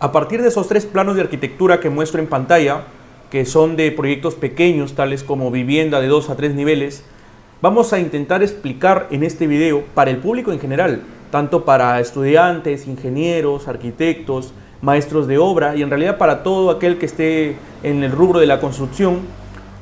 A partir de esos 3 planos de arquitectura que muestro en pantalla, que son de proyectos pequeños, tales como vivienda de 2 a 3 niveles, vamos a intentar explicar en este video para el público en general, tanto para estudiantes, ingenieros, arquitectos, maestros de obra y en realidad para todo aquel que esté en el rubro de la construcción,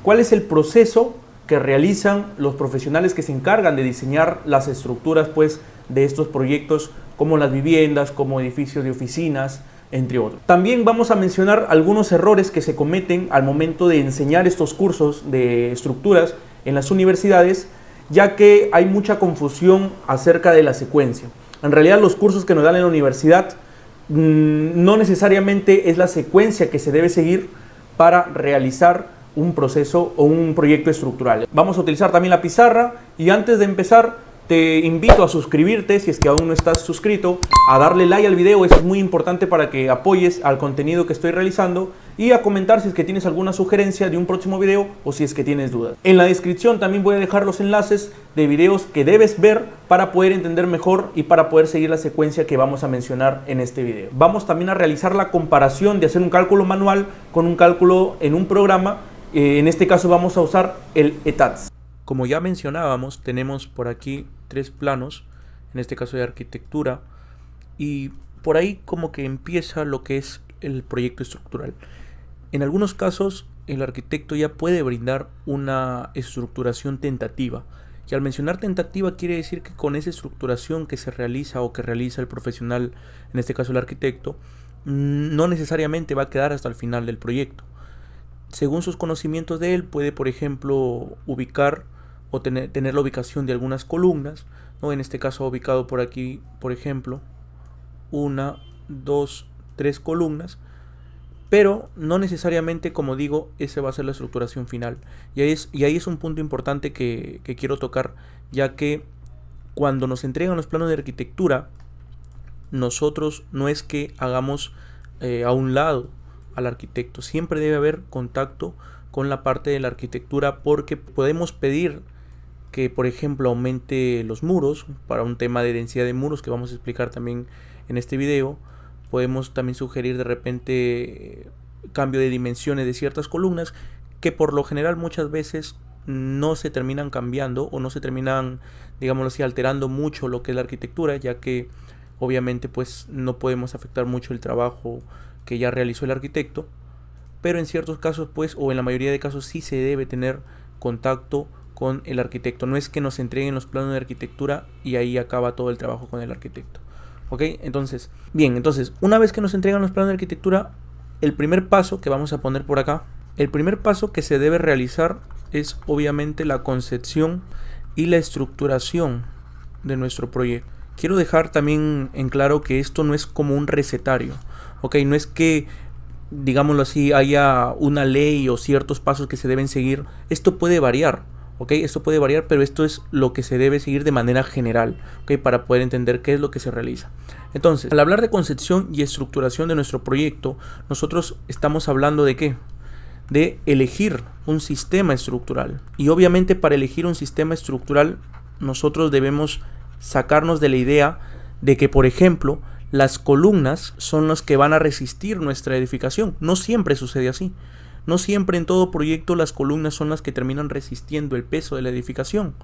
cuál es el proceso que realizan los profesionales que se encargan de diseñar las estructuras pues, de estos proyectos, como las viviendas, como edificios de oficinas, entre otros. También vamos a mencionar algunos errores que se cometen al momento de enseñar estos cursos de estructuras en las universidades, ya que hay mucha confusión acerca de la secuencia. En realidad los cursos que nos dan en la universidad no necesariamente es la secuencia que se debe seguir para realizar un proceso o un proyecto estructural. Vamos a utilizar también la pizarra y antes de empezar te invito a suscribirte si es que aún no estás suscrito, a darle like al video, eso es muy importante para que apoyes al contenido que estoy realizando y a comentar si es que tienes alguna sugerencia de un próximo video o si es que tienes dudas. En la descripción también voy a dejar los enlaces de videos que debes ver para poder entender mejor y para poder seguir la secuencia que vamos a mencionar en este video. Vamos también a realizar la comparación de hacer un cálculo manual con un cálculo en un programa. En este caso vamos a usar el ETADS. Como ya mencionábamos, tenemos por aquí 3 planos, en este caso de arquitectura, y por ahí como que empieza lo que es el proyecto estructural. En algunos casos el arquitecto ya puede brindar una estructuración tentativa, y al mencionar tentativa quiere decir que con esa estructuración que se realiza o que realiza el profesional, en este caso el arquitecto, no necesariamente va a quedar hasta el final del proyecto. Según sus conocimientos de él, puede, por ejemplo, ubicar o tener la ubicación de algunas columnas, ¿no? En este caso ha ubicado por aquí, por ejemplo, 1, 2, 3 columnas, pero no necesariamente, como digo, esa va a ser la estructuración final. Y ahí es un punto importante que quiero tocar, ya que cuando nos entregan los planos de arquitectura, nosotros no es que hagamos a un lado al arquitecto, siempre debe haber contacto con la parte de la arquitectura, porque podemos pedir que, por ejemplo, aumente los muros para un tema de densidad de muros que vamos a explicar también en este video. Podemos también sugerir de repente cambio de dimensiones de ciertas columnas que por lo general muchas veces no se terminan cambiando o no se terminan, digámoslo así, alterando mucho lo que es la arquitectura, ya que obviamente pues no podemos afectar mucho el trabajo que ya realizó el arquitecto, pero en ciertos casos pues, o en la mayoría de casos, sí se debe tener contacto con el arquitecto. No es que nos entreguen los planos de arquitectura y ahí acaba todo el trabajo con el arquitecto. ¿Ok? Entonces, bien, entonces, una vez que nos entregan los planos de arquitectura, el primer paso que vamos a poner por acá, el primer paso que se debe realizar es obviamente la concepción y la estructuración de nuestro proyecto. Quiero dejar también en claro que esto no es como un recetario, ¿ok? No es que, digámoslo así, haya una ley o ciertos pasos que se deben seguir. Esto puede variar, ¿ok? Esto puede variar, pero esto es lo que se debe seguir de manera general, ¿ok? Para poder entender qué es lo que se realiza. Entonces, al hablar de concepción y estructuración de nuestro proyecto, nosotros estamos hablando de ¿qué? De elegir un sistema estructural. Y obviamente para elegir un sistema estructural, nosotros debemos sacarnos de la idea de que, por ejemplo, las columnas son las que van a resistir nuestra edificación. No siempre sucede así. No siempre en todo proyecto las columnas son las que terminan resistiendo el peso de la edificación.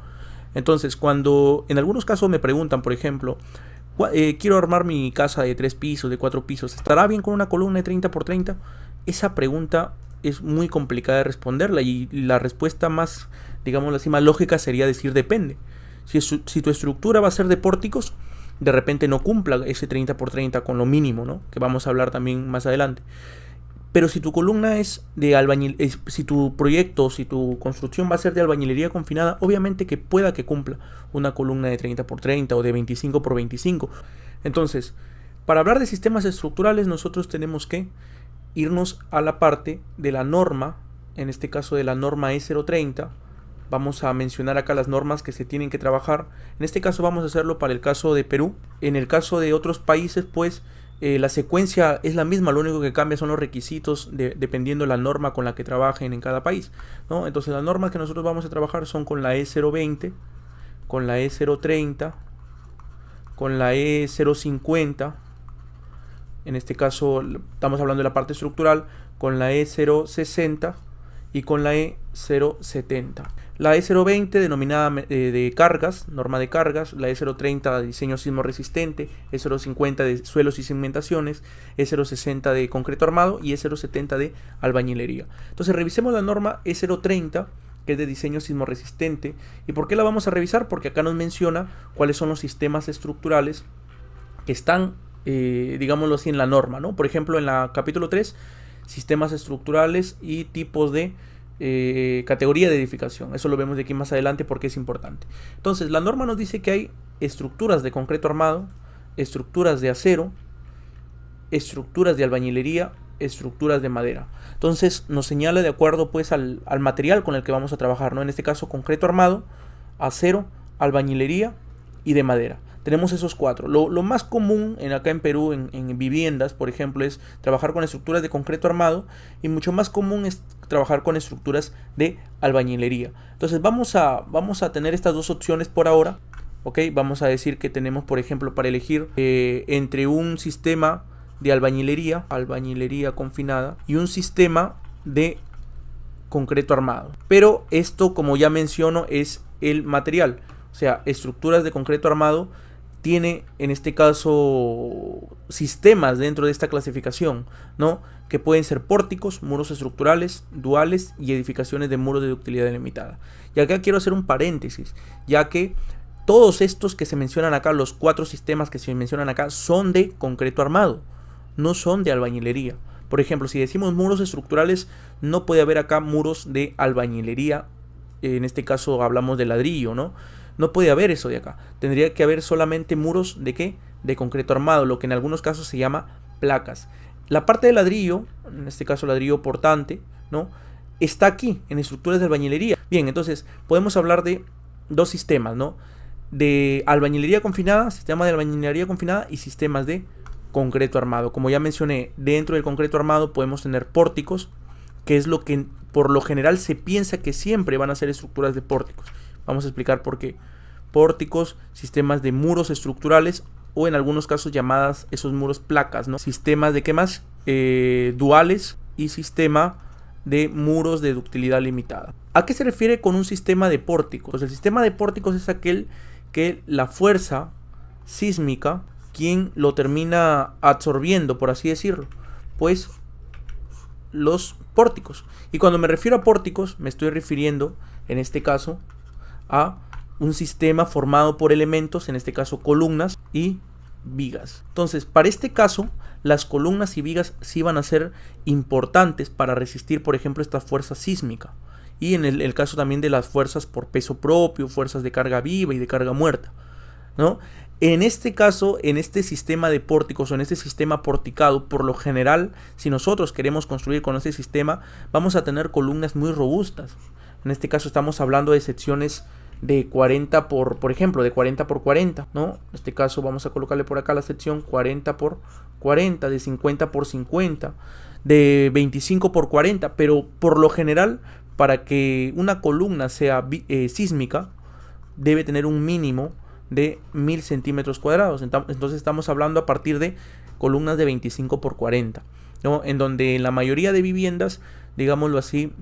Entonces, cuando en algunos casos me preguntan, por ejemplo, quiero armar mi casa de 3 pisos, de 4 pisos, ¿estará bien con una columna de 30 por 30? Esa pregunta es muy complicada de responderla y la respuesta más, digámoslo así, más lógica sería decir depende. Si tu estructura va a ser de pórticos, de repente no cumpla ese 30 por 30 con lo mínimo, ¿no? Que vamos a hablar también más adelante. Pero si tu columna es de albañilería, si tu proyecto, si tu construcción va a ser de albañilería confinada, obviamente que pueda que cumpla una columna de 30 por 30 o de 25 por 25. Entonces, para hablar de sistemas estructurales, nosotros tenemos que irnos a la parte de la norma, en este caso de la norma E030. Vamos a mencionar acá las normas que se tienen que trabajar. En este caso vamos a hacerlo para el caso de Perú. En el caso de otros países, pues la secuencia es la misma, lo único que cambia son los requisitos dependiendo de la norma con la que trabajen en cada país, ¿no? Entonces las normas que nosotros vamos a trabajar son con la E020, con la E030, con la E050, en este caso estamos hablando de la parte estructural, con la E060 y con la E070. La E020 denominada de cargas, norma de cargas, la E030 de diseño sismo resistente, E050 de suelos y cimentaciones, E060 de concreto armado y E070 de albañilería. Entonces revisemos la norma E030, que es de diseño sismo resistente. ¿Y por qué la vamos a revisar? Porque acá nos menciona cuáles son los sistemas estructurales que están, digámoslo así, en la norma, ¿no? Por ejemplo, en la capítulo 3, sistemas estructurales y tipos de categoría de edificación. Eso lo vemos de aquí más adelante porque es importante. Entonces, la norma nos dice que hay estructuras de concreto armado, estructuras de acero, estructuras de albañilería, estructuras de madera. Entonces, nos señala de acuerdo pues al material con el que vamos a trabajar, ¿no? En este caso, concreto armado, acero, albañilería y de madera. Tenemos esos cuatro. Lo más común acá en Perú, en viviendas, por ejemplo, es trabajar con estructuras de concreto armado, y mucho más común es trabajar con estructuras de albañilería. Entonces vamos a tener estas dos opciones por ahora. ¿Ok? Vamos a decir que tenemos, por ejemplo, para elegir entre un sistema de albañilería confinada, y un sistema de concreto armado. Pero esto, como ya menciono, es el material. O sea, estructuras de concreto armado tiene en este caso sistemas dentro de esta clasificación, ¿no? Que pueden ser pórticos, muros estructurales, duales y edificaciones de muros de ductilidad limitada. Y acá quiero hacer un paréntesis, ya que todos estos que se mencionan acá, los cuatro sistemas que se mencionan acá, son de concreto armado, no son de albañilería. Por ejemplo, si decimos muros estructurales, no puede haber acá muros de albañilería. En este caso hablamos de ladrillo, ¿no? No puede haber eso de acá. Tendría que haber solamente muros de ¿qué? De concreto armado, lo que en algunos casos se llama placas. La parte de ladrillo, en este caso ladrillo portante, ¿no? Está aquí, en estructuras de albañilería. Bien, entonces podemos hablar de dos sistemas, ¿no? De albañilería confinada, sistema de albañilería confinada y sistemas de concreto armado. Como ya mencioné, dentro del concreto armado podemos tener pórticos, que es lo que por lo general se piensa que siempre van a ser estructuras de pórticos. Vamos a explicar por qué. Pórticos, sistemas de muros estructurales, o en algunos casos llamadas esos muros placas, ¿no? Sistemas de ¿qué más? Duales y sistema de muros de ductilidad limitada. ¿A qué se refiere con un sistema de pórticos? Pues el sistema de pórticos es aquel que la fuerza sísmica, quien lo termina absorbiendo, por así decirlo, pues los pórticos. Y cuando me refiero a pórticos, me estoy refiriendo, en este caso, a un sistema formado por elementos, en este caso columnas y vigas. Entonces, para este caso, las columnas y vigas sí van a ser importantes para resistir, por ejemplo, esta fuerza sísmica. Y en el caso también de las fuerzas por peso propio, fuerzas de carga viva y de carga muerta, ¿no? En este caso, en este sistema de pórticos o en este sistema porticado, por lo general, si nosotros queremos construir con este sistema, vamos a tener columnas muy robustas. En este caso estamos hablando de secciones de 40 por ejemplo, de 40 por 40, ¿no? En este caso vamos a colocarle por acá la sección 40 por 40, de 50 por 50, de 25 por 40, pero por lo general, para que una columna sea sísmica, debe tener un mínimo de 1000 centímetros cuadrados. Entonces estamos hablando a partir de columnas de 25 por 40, ¿no? En donde en la mayoría de viviendas, digámoslo así,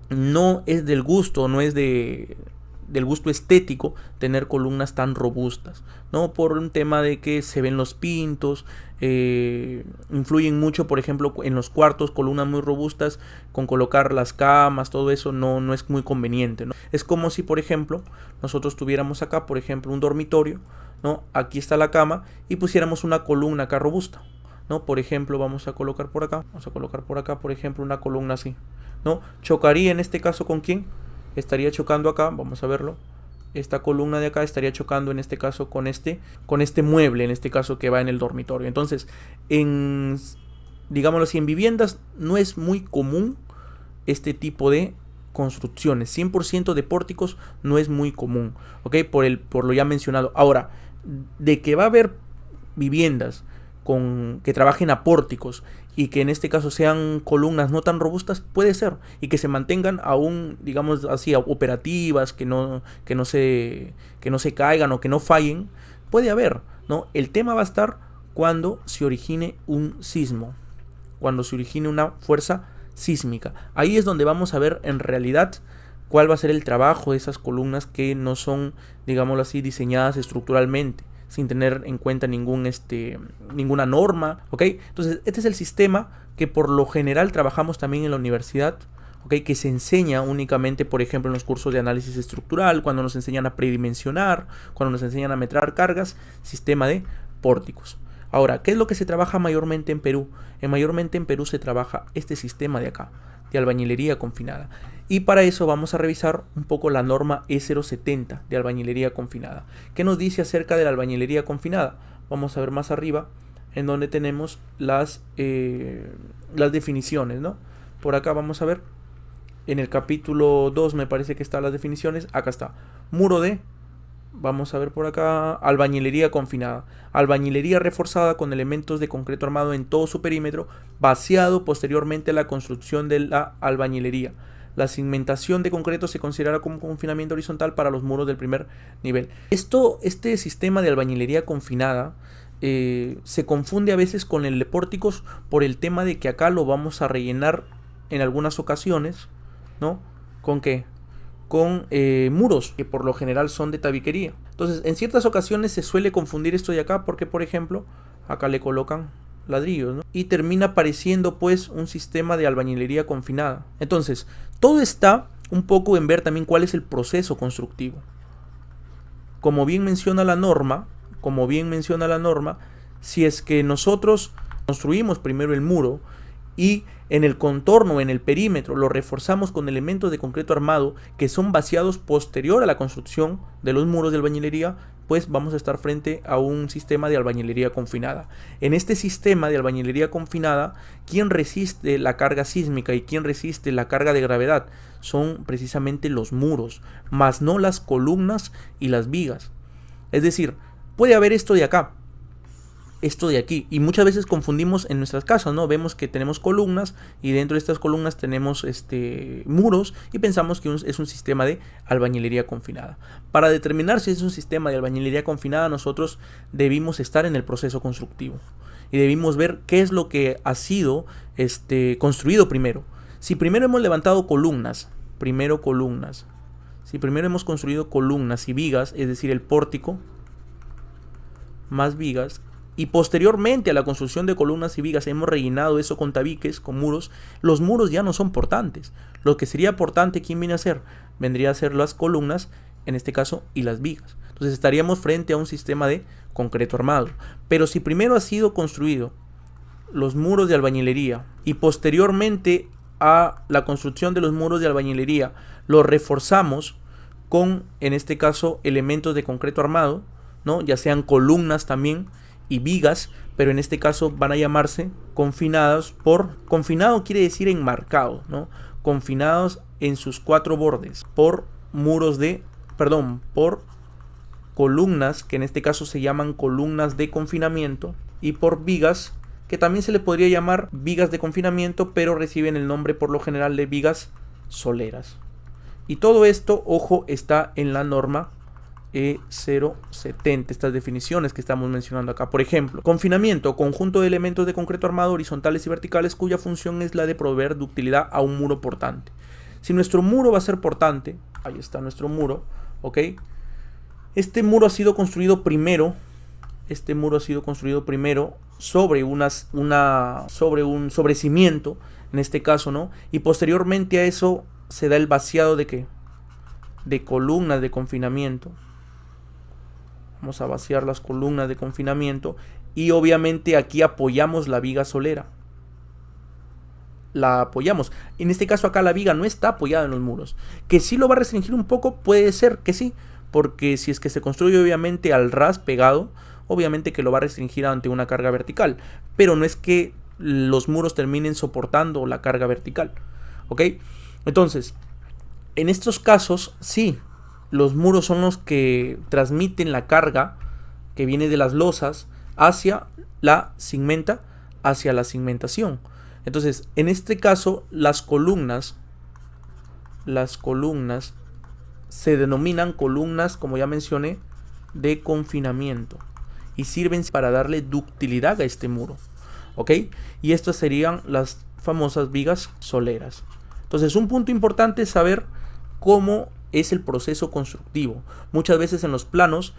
no es del gusto, no es del gusto estético tener columnas tan robustas, ¿no? Por un tema de que se ven los pintos, influyen mucho, por ejemplo, en los cuartos, columnas muy robustas, con colocar las camas, todo eso no es muy conveniente, ¿no? Es como si, por ejemplo, nosotros tuviéramos acá, por ejemplo, un dormitorio, ¿no? Aquí está la cama y pusiéramos una columna acá robusta, ¿no? Por ejemplo, vamos a colocar por acá, por ejemplo, una columna así, ¿no? Chocaría en este caso ¿con quién? Estaría chocando acá, vamos a verlo. Esta columna de acá estaría chocando en este caso con este mueble, en este caso que va en el dormitorio. Entonces, digámoslo así, en viviendas no es muy común este tipo de construcciones. 100% de pórticos no es muy común, ¿ok? Por lo ya mencionado. Ahora, de que va a haber viviendas que trabajen a pórticos y que en este caso sean columnas no tan robustas, puede ser, y que se mantengan aún, digamos así, operativas, que no se caigan o que no fallen, puede haber, ¿no? El tema va a estar cuando se origine un sismo, cuando se origine una fuerza sísmica. Ahí es donde vamos a ver en realidad cuál va a ser el trabajo de esas columnas que no son, digámoslo así, diseñadas estructuralmente, sin tener en cuenta ninguna norma, ¿ok? Entonces, este es el sistema que por lo general trabajamos también en la universidad, ¿ok? Que se enseña únicamente, por ejemplo, en los cursos de análisis estructural, cuando nos enseñan a predimensionar, cuando nos enseñan a metrar cargas, sistema de pórticos. Ahora, ¿qué es lo que se trabaja mayormente en Perú? Mayormente en Perú se trabaja este sistema de acá, de albañilería confinada. Y para eso vamos a revisar un poco la norma E070 de albañilería confinada. ¿Qué nos dice acerca de la albañilería confinada? Vamos a ver más arriba, en donde tenemos las definiciones, ¿no? Por acá vamos a ver, en el capítulo 2 me parece que están las definiciones. Acá está, muro de... Vamos a ver por acá, albañilería confinada. Albañilería reforzada con elementos de concreto armado en todo su perímetro, vaciado posteriormente a la construcción de la albañilería. La cimentación de concreto se considerará como confinamiento horizontal para los muros del primer nivel. Este sistema de albañilería confinada se confunde a veces con el de pórticos por el tema de que acá lo vamos a rellenar en algunas ocasiones, ¿no? ¿Con qué? Con muros, que por lo general son de tabiquería. Entonces, en ciertas ocasiones se suele confundir esto de acá, porque por ejemplo, acá le colocan ladrillos, ¿no? Y termina pareciendo pues un sistema de albañilería confinada. Entonces, todo está un poco en ver también cuál es el proceso constructivo. Como bien menciona la norma, si es que nosotros construimos primero el muro y en el contorno, en el perímetro, lo reforzamos con elementos de concreto armado que son vaciados posterior a la construcción de los muros de albañilería, pues vamos a estar frente a un sistema de albañilería confinada. En este sistema de albañilería confinada, ¿quién resiste la carga sísmica y quién resiste la carga de gravedad? Son precisamente los muros, más no las columnas y las vigas. Es decir, puede haber esto de acá, esto de aquí, y muchas veces confundimos en nuestras casas, ¿no? Vemos que tenemos columnas y dentro de estas columnas tenemos muros y pensamos que es un sistema de albañilería confinada. Para determinar si es un sistema de albañilería confinada, nosotros debimos estar en el proceso constructivo y debimos ver qué es lo que ha sido construido primero. Si primero hemos levantado columnas, si primero hemos construido columnas y vigas, es decir, el pórtico más vigas, y posteriormente a la construcción de columnas y vigas hemos rellenado eso con tabiques, con muros, los muros ya no son portantes. Lo que sería portante, ¿quién viene a ser? Vendría a ser las columnas, en este caso, y las vigas. Entonces estaríamos frente a un sistema de concreto armado. Pero si primero ha sido construido los muros de albañilería y posteriormente a la construcción de los muros de albañilería los reforzamos con, en este caso, elementos de concreto armado, ¿no? Ya sean columnas también y vigas, pero en este caso van a llamarse confinados confinado quiere decir enmarcado, ¿no? Confinados en sus cuatro bordes por por columnas, que en este caso se llaman columnas de confinamiento, y por vigas, que también se le podría llamar vigas de confinamiento, pero reciben el nombre por lo general de vigas soleras. Y todo esto, ojo, está en la norma E070, estas definiciones que estamos mencionando acá. Por ejemplo, confinamiento, conjunto de elementos de concreto armado horizontales y verticales cuya función es la de proveer ductilidad a un muro portante. Si nuestro muro va a ser portante, ahí está nuestro muro, ¿ok? Este muro ha sido construido primero, sobre sobre cimiento, en este caso, ¿no? Y posteriormente a eso se da el vaciado de ¿qué? De columnas de confinamiento. Vamos a vaciar las columnas de confinamiento y obviamente aquí apoyamos la viga solera. La apoyamos. En este caso acá la viga no está apoyada en los muros. Que sí lo va a restringir un poco, puede ser que sí, porque si es que se construye obviamente al ras pegado, obviamente que lo va a restringir ante una carga vertical. Pero no es que los muros terminen soportando la carga vertical. ¿Ok? Entonces, en estos casos sí, los muros son los que transmiten la carga que viene de las losas hacia la cimentación. Entonces, en este caso, las columnas se denominan columnas, como ya mencioné, de confinamiento. y sirven para darle ductilidad a este muro, ¿ok? Y estas serían las famosas vigas soleras. Entonces, un punto importante es saber cómo es el proceso constructivo. Muchas veces en los planos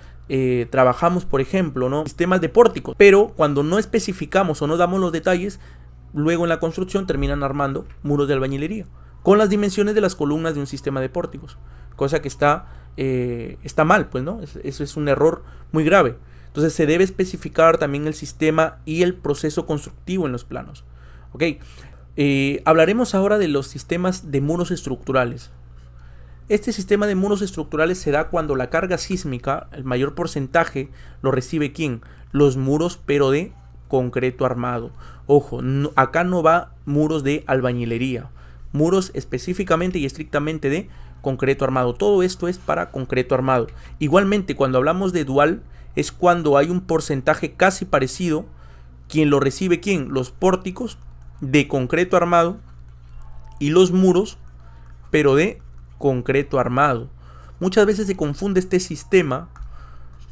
trabajamos, por ejemplo, ¿no?, sistemas de pórticos, pero cuando no especificamos o no damos los detalles, luego en la construcción terminan armando muros de albañilería con las dimensiones de las columnas de un sistema de pórticos, cosa que está mal, pues, ¿no? Eso es un error muy grave. Entonces se debe especificar también el sistema y el proceso constructivo en los planos, ¿ok? Hablaremos ahora de los sistemas de muros estructurales. Este sistema de muros estructurales se da cuando la carga sísmica, el mayor porcentaje, lo recibe ¿quién? Los muros, pero de concreto armado. Ojo, acá no va muros de albañilería, muros específicamente y estrictamente de concreto armado. Todo esto es para concreto armado. Igualmente, cuando hablamos de dual, es cuando hay un porcentaje casi parecido. ¿Quién lo recibe? ¿Quién? Los pórticos de concreto armado y los muros, pero de concreto armado. Muchas veces se confunde este sistema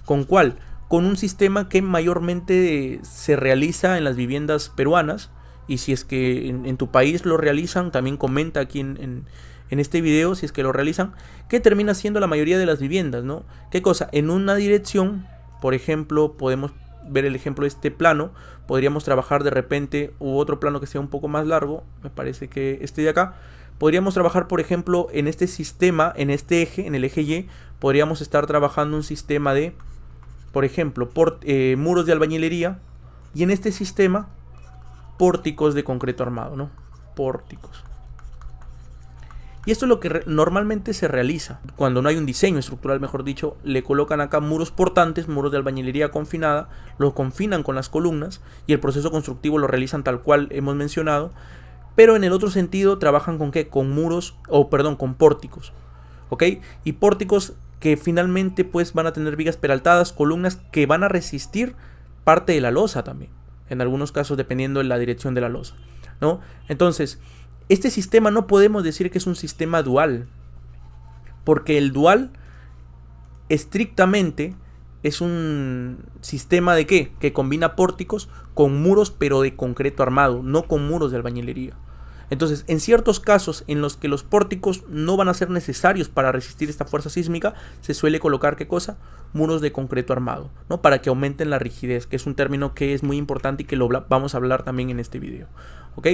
con ¿cuál? Con un sistema que mayormente se realiza en las viviendas peruanas, y si es que en tu país lo realizan, también comenta aquí en este video si es que lo realizan, que termina siendo la mayoría de las viviendas, ¿no? ¿Qué cosa? En una dirección, por ejemplo, podemos ver el ejemplo de este plano, podríamos trabajar de repente, u otro plano que sea un poco más largo, me parece que este de acá, podríamos trabajar, por ejemplo, en este sistema, en este eje, en el eje Y, podríamos estar trabajando un sistema de, por ejemplo, muros de albañilería, y en este sistema, pórticos de concreto armado, ¿no? Pórticos. Y esto es lo que normalmente se realiza. Cuando no hay un diseño estructural, mejor dicho, le colocan acá muros portantes, muros de albañilería confinada, los confinan con las columnas, y el proceso constructivo lo realizan tal cual hemos mencionado. Pero en el otro sentido trabajan con ¿qué? Con muros, con pórticos, ¿ok? Y pórticos que finalmente pues van a tener vigas peraltadas, columnas que van a resistir parte de la losa también, en algunos casos dependiendo de la dirección de la losa, ¿no? Entonces, este sistema no podemos decir que es un sistema dual, porque el dual estrictamente es un sistema de ¿qué? Que combina pórticos con muros, pero de concreto armado, no con muros de albañilería. Entonces, en ciertos casos en los que los pórticos no van a ser necesarios para resistir esta fuerza sísmica, se suele colocar ¿qué cosa? Muros de concreto armado, ¿no? Para que aumenten la rigidez, que es un término que es muy importante y que lo vamos a hablar también en este video, ¿ok?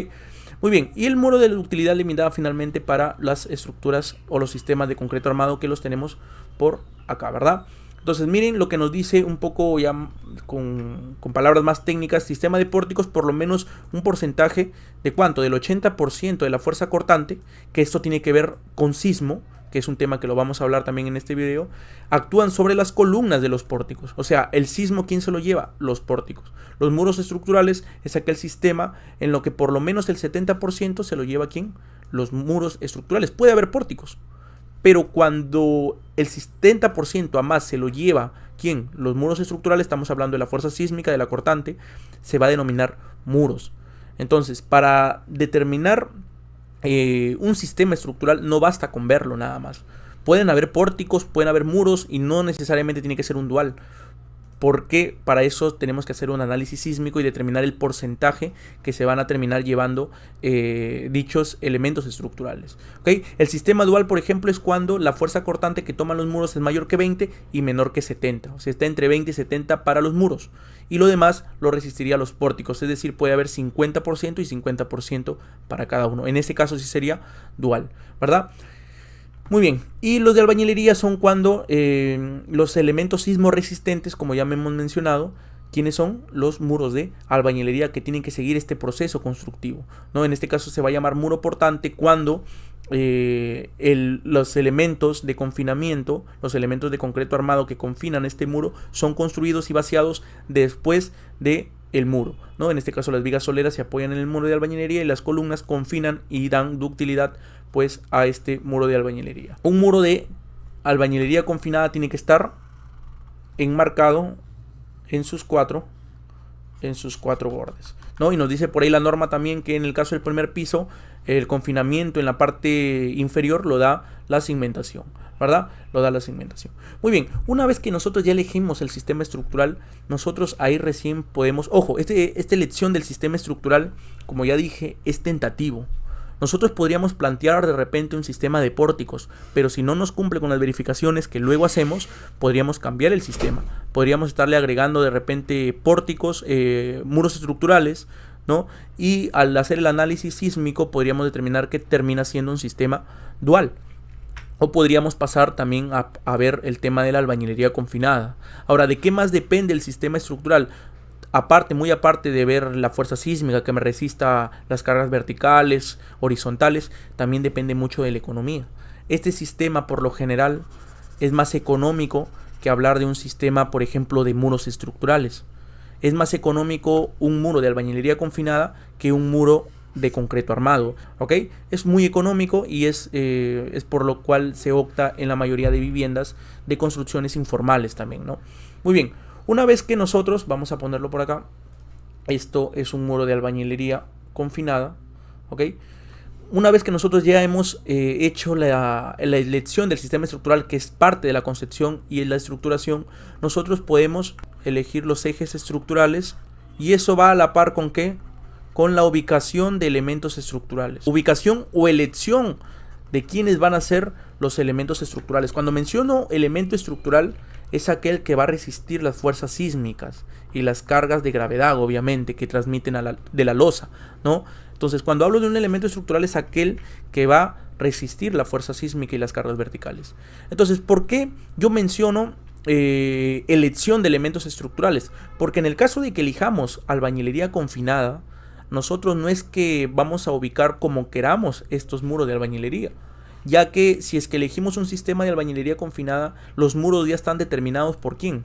Muy bien, y el muro de la utilidad limitada finalmente para las estructuras o los sistemas de concreto armado que los tenemos por acá, ¿verdad? Entonces miren lo que nos dice un poco ya con palabras más técnicas. Sistema de pórticos, por lo menos un porcentaje de ¿cuánto? Del 80% de la fuerza cortante, que esto tiene que ver con sismo, que es un tema que lo vamos a hablar también en este video, actúan sobre las columnas de los pórticos. O sea, el sismo, ¿quién se lo lleva? Los pórticos. Los muros estructurales es aquel sistema en lo que por lo menos el 70% se lo lleva ¿quién? Los muros estructurales. Puede haber pórticos, pero cuando el 70% a más se lo lleva ¿quién? Los muros estructurales, estamos hablando de la fuerza sísmica, de la cortante, se va a denominar muros. Entonces, para determinar un sistema estructural no basta con verlo nada más. Pueden haber pórticos, pueden haber muros y no necesariamente tiene que ser un dual, porque para eso tenemos que hacer un análisis sísmico y determinar el porcentaje que se van a terminar llevando dichos elementos estructurales, ¿okay? El sistema dual, por ejemplo, es cuando la fuerza cortante que toman los muros es mayor que 20 y menor que 70. O sea, está entre 20 y 70 para los muros. Y lo demás lo resistiría a los pórticos. Es decir, puede haber 50% y 50% para cada uno. En ese caso sí sería dual, ¿verdad? Muy bien, y los de albañilería son cuando los elementos sismo resistentes, como ya me hemos mencionado, ¿quiénes son? Los muros de albañilería que tienen que seguir este proceso constructivo, ¿no? En este caso se va a llamar muro portante cuando los elementos de confinamiento, los elementos de concreto armado que confinan este muro, son construidos y vaciados después de el muro, ¿no? En este caso las vigas soleras se apoyan en el muro de albañilería y las columnas confinan y dan ductilidad pues a este muro de albañilería. Un muro de albañilería confinada tiene que estar enmarcado en sus cuatro en sus 4 bordes, ¿no? Y nos dice por ahí la norma también que en el caso del primer piso, el confinamiento en la parte inferior lo da la cimentación, ¿verdad? Lo da la cimentación. Muy bien, una vez que nosotros ya elegimos el sistema estructural, nosotros ahí recién podemos... Ojo, esta elección del sistema estructural, como ya dije, es tentativo. Nosotros podríamos plantear de repente un sistema de pórticos, pero si no nos cumple con las verificaciones que luego hacemos, podríamos cambiar el sistema. Podríamos estarle agregando de repente pórticos, muros estructurales, ¿no? Y al hacer el análisis sísmico podríamos determinar que termina siendo un sistema dual. O podríamos pasar también a ver el tema de la albañilería confinada. Ahora, ¿de qué más depende el sistema estructural? Aparte, muy aparte de ver la fuerza sísmica que me resista las cargas verticales, horizontales, también depende mucho de la economía. Este sistema, por lo general, es más económico que hablar de un sistema, por ejemplo, de muros estructurales. Es más económico un muro de albañilería confinada que un muro de concreto armado, ¿ok? Es muy económico y es por lo cual se opta en la mayoría de viviendas de construcciones informales también, ¿no? Muy bien. Una vez que nosotros, vamos a ponerlo por acá, esto es un muro de albañilería confinada, ¿ok? Una vez que nosotros ya hemos hecho la elección del sistema estructural, que es parte de la concepción y la estructuración, nosotros podemos elegir los ejes estructurales y eso va a la par ¿con qué? Con la ubicación de elementos estructurales. Ubicación o elección de quiénes van a ser los elementos estructurales. Cuando menciono elemento estructural, es aquel que va a resistir las fuerzas sísmicas y las cargas de gravedad, obviamente, que transmiten de la losa, ¿no? Entonces, cuando hablo de un elemento estructural es aquel que va a resistir la fuerza sísmica y las cargas verticales. Entonces, ¿por qué yo menciono elección de elementos estructurales? Porque en el caso de que elijamos albañilería confinada, nosotros no es que vamos a ubicar como queramos estos muros de albañilería, ya que si es que elegimos un sistema de albañilería confinada, los muros ya están determinados por quién,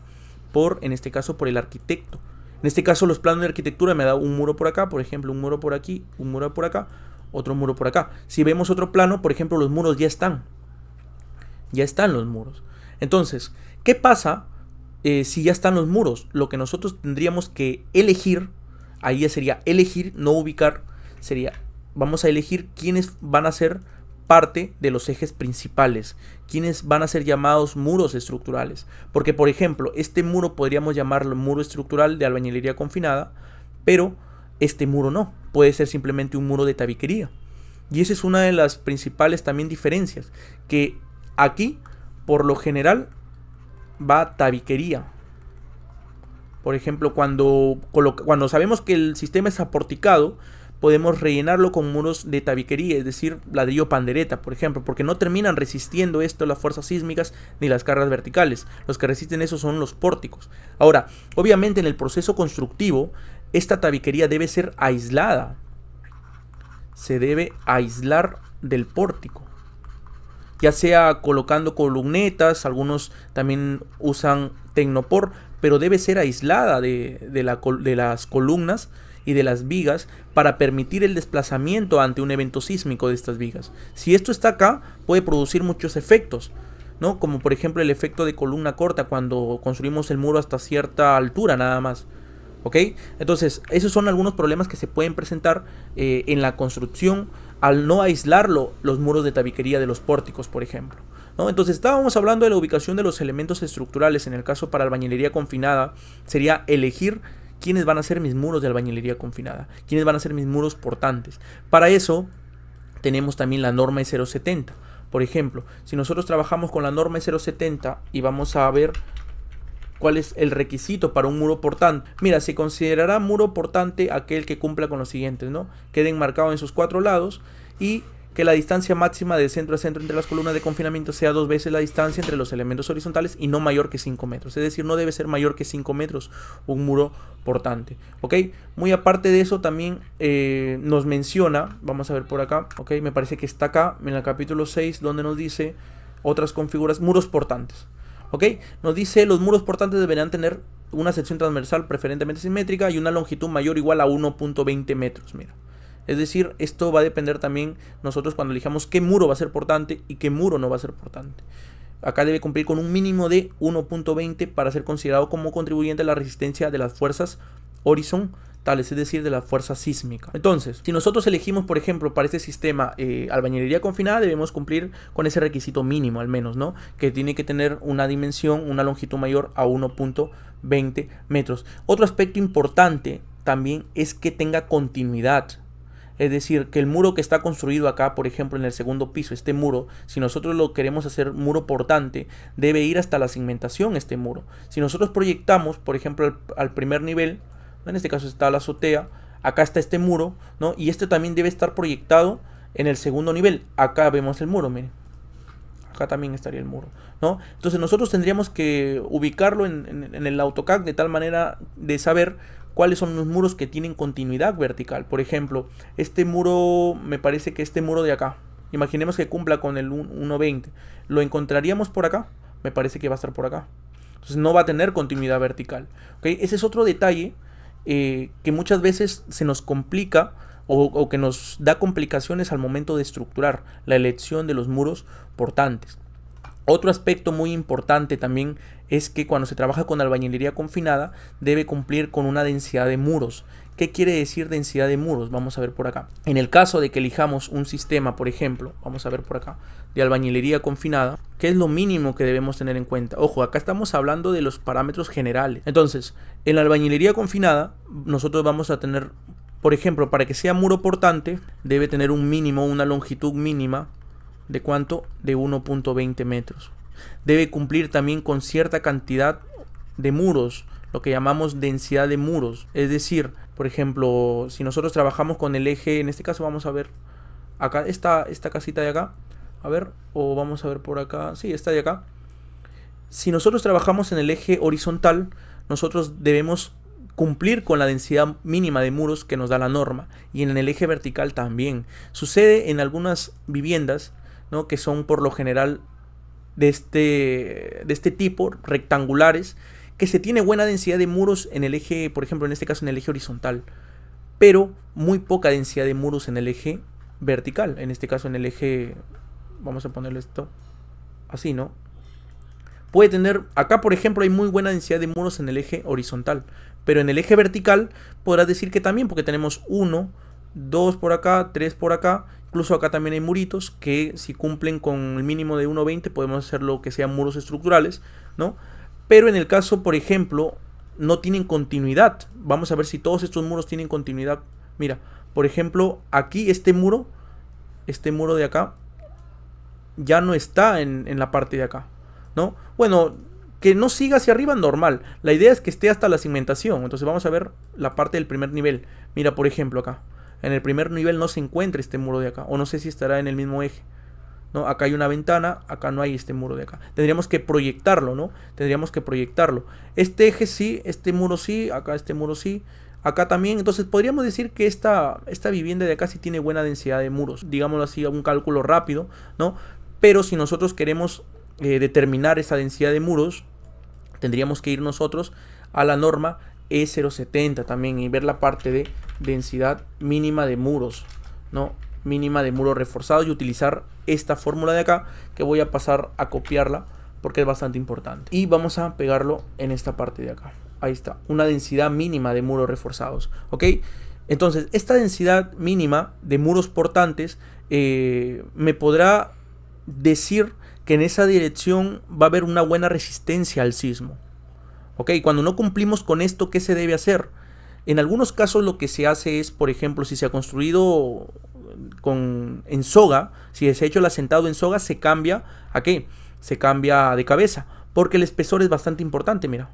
en este caso por el arquitecto. En este caso los planos de arquitectura me da un muro por acá, por ejemplo, un muro por aquí, un muro por acá, otro muro por acá. Si vemos otro plano, por ejemplo, los muros ya están los muros. Entonces, ¿qué pasa si ya están los muros? Lo que nosotros tendríamos que elegir, ahí ya sería elegir, no ubicar, vamos a elegir quiénes van a ser parte de los ejes principales, quienes van a ser llamados muros estructurales, porque por ejemplo este muro podríamos llamarlo muro estructural de albañilería confinada, pero este muro no, puede ser simplemente un muro de tabiquería, y esa es una de las principales también diferencias, que aquí por lo general va tabiquería. Por ejemplo, cuando sabemos que el sistema es aporticado, podemos rellenarlo con muros de tabiquería, es decir, ladrillo pandereta, por ejemplo, porque no terminan resistiendo esto las fuerzas sísmicas ni las cargas verticales. Los que resisten eso son los pórticos. Ahora, obviamente en el proceso constructivo, esta tabiquería debe ser aislada. Se debe aislar del pórtico, ya sea colocando columnetas, algunos también usan tecnopor, pero debe ser aislada de las columnas y de las vigas para permitir el desplazamiento ante un evento sísmico de estas vigas. Si esto está acá, puede producir muchos efectos, ¿no? Como por ejemplo el efecto de columna corta cuando construimos el muro hasta cierta altura nada más. ¿Ok? Entonces, esos son algunos problemas que se pueden presentar en la construcción al no aislar los muros de tabiquería de los pórticos, por ejemplo, ¿no? Entonces, estábamos hablando de la ubicación de los elementos estructurales. En el caso para albañilería confinada, sería elegir quiénes van a ser mis muros de albañilería confinada, quiénes van a ser mis muros portantes. Para eso, tenemos también la norma E070. Por ejemplo, si nosotros trabajamos con la norma E070 y vamos a ver cuál es el requisito para un muro portante. Mira, se considerará muro portante aquel que cumpla con los siguientes, ¿no? Quede enmarcado en sus 4 lados y que la distancia máxima de centro a centro entre las columnas de confinamiento sea 2 veces la distancia entre los elementos horizontales y no mayor que 5 metros. Es decir, no debe ser mayor que 5 metros un muro portante, ¿ok? Muy aparte de eso también nos menciona, vamos a ver por acá, ¿ok? Me parece que está acá en el capítulo 6 donde nos dice otras configuraciones, muros portantes. ¿Ok? Nos dice los muros portantes deberán tener una sección transversal preferentemente simétrica y una longitud mayor o igual a 1.20 metros. Mira. Es decir, esto va a depender también nosotros cuando elijamos qué muro va a ser portante y qué muro no va a ser portante. Acá debe cumplir con un mínimo de 1.20 para ser considerado como contribuyente a la resistencia de las fuerzas horizontales, es decir, de la fuerza sísmica. Entonces, si nosotros elegimos, por ejemplo, para este sistema albañilería confinada, debemos cumplir con ese requisito mínimo al menos, ¿no? Que tiene que tener una dimensión, una longitud mayor a 1.20 metros. Otro aspecto importante también es que tenga continuidad. Es decir, que el muro que está construido acá, por ejemplo, en el segundo piso, este muro, si nosotros lo queremos hacer muro portante, debe ir hasta la cimentación este muro. Si nosotros proyectamos, por ejemplo, al primer nivel, en este caso está la azotea, acá está este muro, ¿no? Y este también debe estar proyectado en el segundo nivel. Acá vemos el muro, miren. Acá también estaría el muro, ¿no? Entonces nosotros tendríamos que ubicarlo en el AutoCAD de tal manera de saber cuáles son los muros que tienen continuidad vertical. Por ejemplo, este muro, me parece que este muro de acá, imaginemos que cumpla con el 1.20, lo encontraríamos por acá, me parece que va a estar por acá. Entonces no va a tener continuidad vertical, ¿okay? Ese es otro detalle que muchas veces se nos complica o que nos da complicaciones al momento de estructurar la elección de los muros portantes. Otro aspecto muy importante también es que cuando se trabaja con albañilería confinada debe cumplir con una densidad de muros. ¿Qué quiere decir densidad de muros? Vamos a ver por acá. En el caso de que elijamos un sistema, por ejemplo, vamos a ver por acá, de albañilería confinada, ¿qué es lo mínimo que debemos tener en cuenta? Ojo, acá estamos hablando de los parámetros generales. Entonces, en la albañilería confinada, nosotros vamos a tener, por ejemplo, para que sea muro portante, debe tener un mínimo, una longitud mínima. ¿De cuánto? De 1.20 metros. Debe cumplir también con cierta cantidad de muros, lo que llamamos densidad de muros. Es decir, por ejemplo, si nosotros trabajamos con el eje, en este caso vamos a ver acá, esta casita de acá, a ver, o vamos a ver por acá, sí, esta de acá. Si nosotros trabajamos en el eje horizontal, nosotros debemos cumplir con la densidad mínima de muros que nos da la norma, y en el eje vertical también. Sucede en algunas viviendas, ¿no?, que son por lo general de este tipo, rectangulares, que se tiene buena densidad de muros en el eje, por ejemplo, en este caso en el eje horizontal, pero muy poca densidad de muros en el eje vertical, en este caso en el eje, vamos a ponerle esto así, ¿no? Puede tener, acá por ejemplo hay muy buena densidad de muros en el eje horizontal, pero en el eje vertical podrás decir que también, porque tenemos 1, 2 por acá, 3 por acá. Incluso acá también hay muritos que si cumplen con el mínimo de 1.20 podemos hacer lo que sean muros estructurales, ¿no? Pero en el caso, por ejemplo, no tienen continuidad. Vamos a ver si todos estos muros tienen continuidad. Mira, por ejemplo, aquí este muro de acá, ya no está en la parte de acá, ¿no? Bueno, que no siga hacia arriba normal. La idea es que esté hasta la cimentación. Entonces vamos a ver la parte del primer nivel. Mira, por ejemplo, acá. En el primer nivel no se encuentra este muro de acá, o no sé si estará en el mismo eje, ¿no? Acá hay una ventana, acá no hay este muro de acá. Tendríamos que proyectarlo, ¿no? Tendríamos que proyectarlo. Este eje sí, este muro sí, acá este muro sí, acá también. Entonces podríamos decir que esta vivienda de acá sí tiene buena densidad de muros. Digámoslo así, un cálculo rápido, ¿no? Pero si nosotros queremos determinar esa densidad de muros, tendríamos que ir nosotros a la norma E070 también y ver la parte de densidad mínima de muros, ¿no? Mínima de muros reforzados, y utilizar esta fórmula de acá, que voy a pasar a copiarla porque es bastante importante. Y vamos a pegarlo en esta parte de acá. Ahí está, una densidad mínima de muros reforzados, ¿ok? Entonces, esta densidad mínima de muros portantes me podrá decir que en esa dirección va a haber una buena resistencia al sismo. Ok, cuando no cumplimos con esto, ¿qué se debe hacer? En algunos casos lo que se hace es, por ejemplo, si se ha construido en soga, si se ha hecho el asentado en soga, se cambia ¿a qué? Se cambia de cabeza, porque el espesor es bastante importante, mira.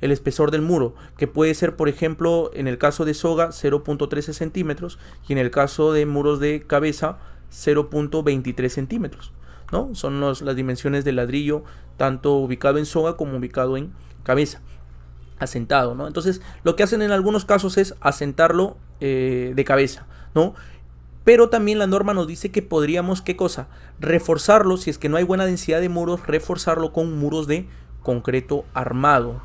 El espesor del muro, que puede ser, por ejemplo, en el caso de soga, 0.13 centímetros, y en el caso de muros de cabeza, 0.23 centímetros, ¿no? Son las dimensiones del ladrillo, tanto ubicado en soga como ubicado en cabeza, asentado, ¿no? Entonces lo que hacen en algunos casos es asentarlo de cabeza, ¿no? Pero también la norma nos dice que podríamos, ¿qué cosa? Reforzarlo, si es que no hay buena densidad de muros, reforzarlo con muros de concreto armado,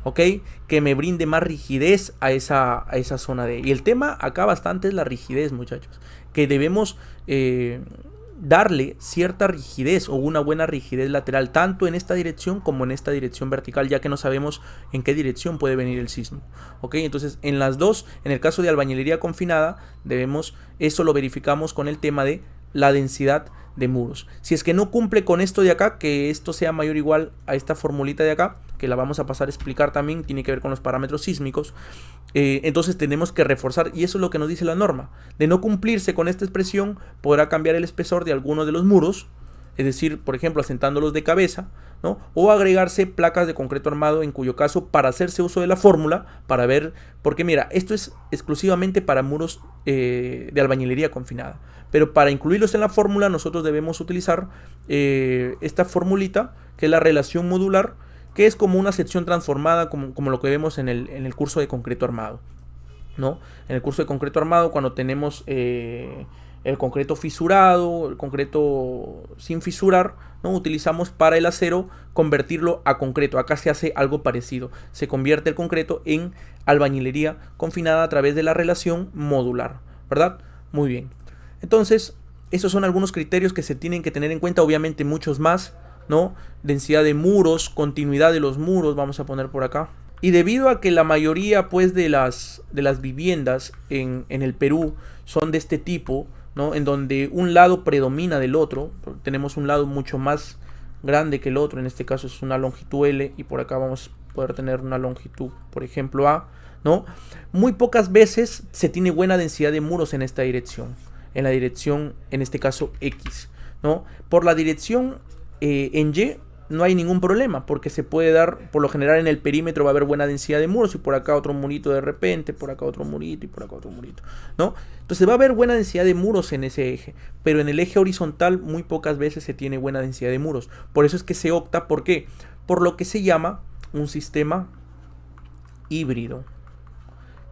¿ok? Que me brinde más rigidez a esa zona de... Y el tema acá bastante es la rigidez, muchachos, que debemos darle cierta rigidez o una buena rigidez lateral, tanto en esta dirección como en esta dirección vertical, ya que no sabemos en qué dirección puede venir el sismo. ¿Ok? Entonces, en las dos, en el caso de albañilería confinada, eso lo verificamos con el tema de la densidad de muros. Si es que no cumple con esto de acá, que esto sea mayor o igual a esta formulita de acá, que la vamos a pasar a explicar también, tiene que ver con los parámetros sísmicos, entonces tenemos que reforzar, y eso es lo que nos dice la norma. De no cumplirse con esta expresión, podrá cambiar el espesor de algunos de los muros, es decir, por ejemplo, asentándolos de cabeza, ¿no? O agregarse placas de concreto armado, en cuyo caso, para hacerse uso de la fórmula, para ver, porque mira, esto es exclusivamente para muros de albañilería confinada, pero para incluirlos en la fórmula nosotros debemos utilizar esta formulita, que es la relación modular, que es como una sección transformada, como lo que vemos en el curso de concreto armado, ¿no? En el curso de concreto armado, cuando tenemos el concreto fisurado, el concreto sin fisurar, ¿no? Utilizamos para el acero convertirlo a concreto. Acá se hace algo parecido. Se convierte el concreto en albañilería confinada a través de la relación modular, ¿verdad? Muy bien. Entonces, esos son algunos criterios que se tienen que tener en cuenta, obviamente muchos más, ¿no? Densidad de muros, continuidad de los muros, vamos a poner por acá. Y debido a que la mayoría pues de las viviendas en el Perú son de este tipo, ¿no? En donde un lado predomina del otro, tenemos un lado mucho más grande que el otro, en este caso es una longitud L y por acá vamos a poder tener una longitud, por ejemplo, A, ¿no? Muy pocas veces se tiene buena densidad de muros en esta dirección, en la dirección, en este caso X, ¿no? Por la dirección en Y no hay ningún problema, porque se puede dar, por lo general en el perímetro va a haber buena densidad de muros, y por acá otro murito de repente, por acá otro murito y por acá otro murito, ¿no? Entonces va a haber buena densidad de muros en ese eje, pero en el eje horizontal muy pocas veces se tiene buena densidad de muros. Por eso es que se opta, ¿por qué? Por lo que se llama un sistema híbrido.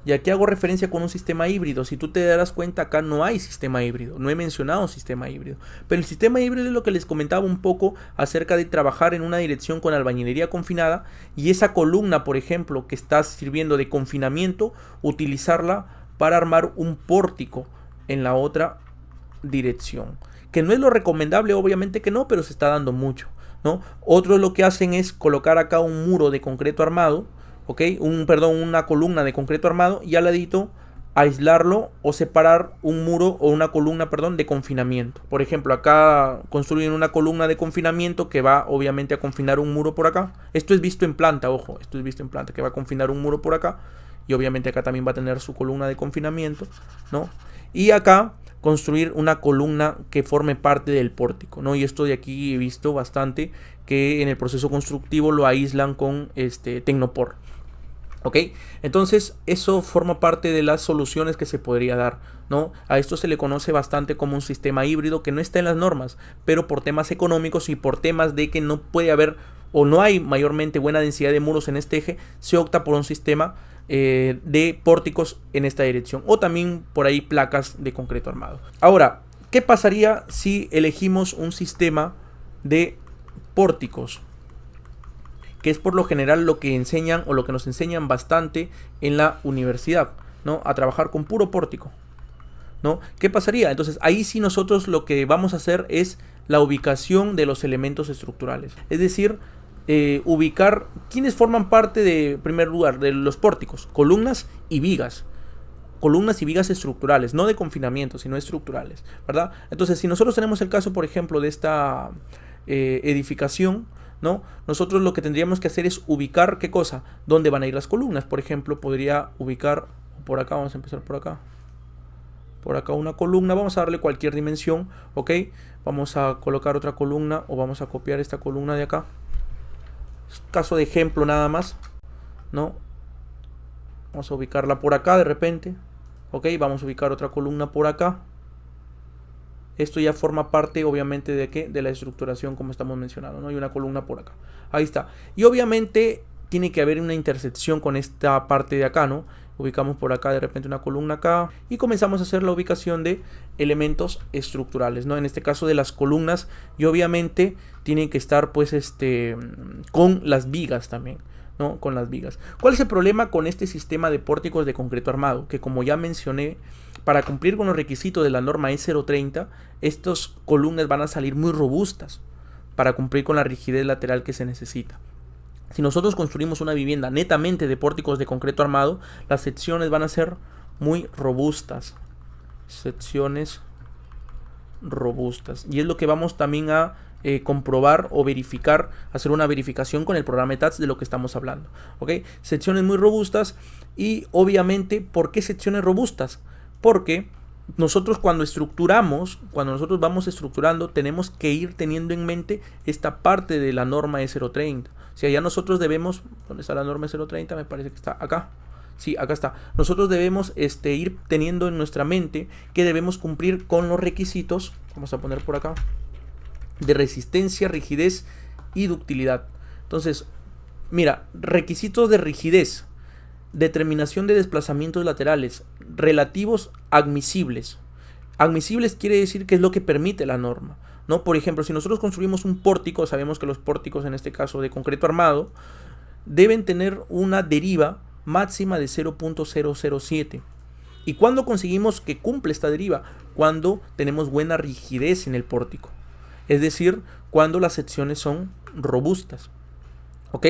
Y aquí hago referencia con un sistema híbrido. Si tú te darás cuenta, acá no hay sistema híbrido. No he mencionado sistema híbrido. Pero el sistema híbrido es lo que les comentaba un poco acerca de trabajar en una dirección con albañilería confinada. Y esa columna, por ejemplo, que está sirviendo de confinamiento, utilizarla para armar un pórtico en la otra dirección. Que no es lo recomendable, obviamente que no, pero se está dando mucho, ¿no? Otros lo que hacen es colocar acá un muro de concreto armado, ¿ok? Una columna de concreto armado, y al ladito aislarlo o separar un muro o una columna, de confinamiento. Por ejemplo, acá construyen una columna de confinamiento que va obviamente a confinar un muro por acá. Esto es visto en planta, ojo, esto es visto en planta, que va a confinar un muro por acá, y obviamente acá también va a tener su columna de confinamiento, ¿no? Y acá construir una columna que forme parte del pórtico, ¿no? Y esto de aquí he visto bastante que en el proceso constructivo lo aíslan con Tecnopor. ¿Ok? Entonces eso forma parte de las soluciones que se podría dar, ¿no? A esto se le conoce bastante como un sistema híbrido, que no está en las normas, pero por temas económicos y por temas de que no puede haber o no hay mayormente buena densidad de muros en este eje, se opta por un sistema de pórticos en esta dirección, o también por ahí placas de concreto armado. Ahora, ¿qué pasaría si elegimos un sistema de pórticos? Que es por lo general lo que enseñan o lo que nos enseñan bastante en la universidad, ¿no? A trabajar con puro pórtico, ¿no? ¿Qué pasaría? Entonces ahí sí nosotros lo que vamos a hacer es la ubicación de los elementos estructurales, es decir, ubicar quiénes forman parte de, en primer lugar, de los pórticos, columnas y vigas estructurales, no de confinamiento, sino estructurales, ¿verdad? Entonces, si nosotros tenemos el caso, por ejemplo, de esta edificación, ¿no? Nosotros lo que tendríamos que hacer es ubicar, ¿qué cosa? ¿Dónde van a ir las columnas? Por ejemplo, podría ubicar por acá, vamos a empezar por acá una columna, vamos a darle cualquier dimensión, ¿ok? Vamos a colocar otra columna, o vamos a copiar esta columna de acá. Caso de ejemplo nada más, ¿no? Vamos a ubicarla por acá de repente, ¿ok? Vamos a ubicar otra columna por acá. Esto ya forma parte, obviamente, ¿de qué? De la estructuración, como estamos mencionando, ¿no? Hay una columna por acá. Ahí está. Y obviamente tiene que haber una intersección con esta parte de acá, ¿no? Ubicamos por acá de repente una columna acá y comenzamos a hacer la ubicación de elementos estructurales, ¿no? En este caso de las columnas, y obviamente tienen que estar pues con las vigas también, ¿no? Con las vigas. ¿Cuál es el problema con este sistema de pórticos de concreto armado? Que como ya mencioné para cumplir con los requisitos de la norma E030, estas columnas van a salir muy robustas para cumplir con la rigidez lateral que se necesita. Si nosotros construimos una vivienda netamente de pórticos de concreto armado, las secciones van a ser muy robustas. Secciones robustas. Y es lo que vamos también a comprobar o verificar, hacer una verificación con el programa ETADS de lo que estamos hablando. ¿Ok? Secciones muy robustas. Y obviamente, ¿por qué secciones robustas? Porque nosotros cuando nosotros vamos estructurando, tenemos que ir teniendo en mente esta parte de la norma E030. O sea, ya nosotros debemos, ¿dónde está la norma E030? Me parece que está acá. Sí, acá está. Nosotros debemos ir teniendo en nuestra mente que debemos cumplir con los requisitos, vamos a poner por acá, de resistencia, rigidez y ductilidad. Entonces, mira, requisitos de rigidez, determinación de desplazamientos laterales, relativos admisibles. Admisibles quiere decir que es lo que permite la norma, ¿no? Por ejemplo, si nosotros construimos un pórtico, sabemos que los pórticos, en este caso de concreto armado, deben tener una deriva máxima de 0.007. ¿Y cuándo conseguimos que cumple esta deriva? Cuando tenemos buena rigidez en el pórtico. Es decir, cuando las secciones son robustas. ¿Ok?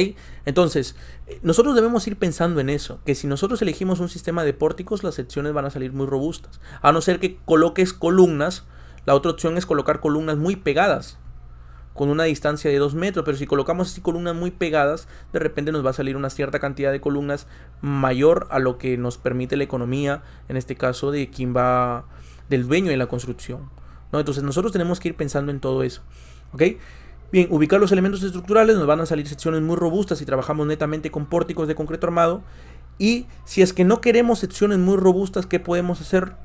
Entonces, nosotros debemos ir pensando en eso, que si nosotros elegimos un sistema de pórticos, las secciones van a salir muy robustas. A no ser que coloques columnas, la otra opción es colocar columnas muy pegadas, con una distancia de 2 metros, pero si colocamos así columnas muy pegadas, de repente nos va a salir una cierta cantidad de columnas mayor a lo que nos permite la economía, en este caso de quien va, del dueño de la construcción, ¿no? Entonces nosotros tenemos que ir pensando en todo eso, ¿ok? Bien, ubicar los elementos estructurales, nos van a salir secciones muy robustas si trabajamos netamente con pórticos de concreto armado. Y si es que no queremos secciones muy robustas, ¿qué podemos hacer?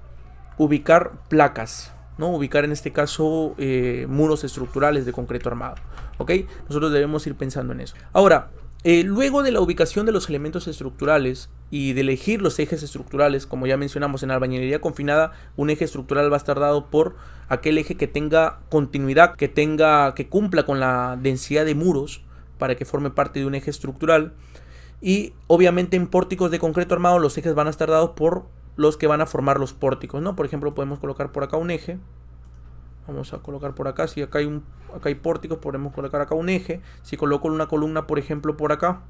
Ubicar placas, ¿no? Ubicar en este caso muros estructurales de concreto armado, ¿ok? Nosotros debemos ir pensando en eso. Ahora, luego de la ubicación de los elementos estructurales y de elegir los ejes estructurales, como ya mencionamos, en albañilería confinada, un eje estructural va a estar dado por aquel eje que tenga continuidad, que cumpla con la densidad de muros para que forme parte de un eje estructural. Y obviamente en pórticos de concreto armado los ejes van a estar dados por los que van a formar los pórticos, ¿no? Por ejemplo, podemos colocar por acá un eje. Vamos a colocar por acá, si acá hay pórticos, podemos colocar acá un eje. Si coloco una columna, por ejemplo, por acá,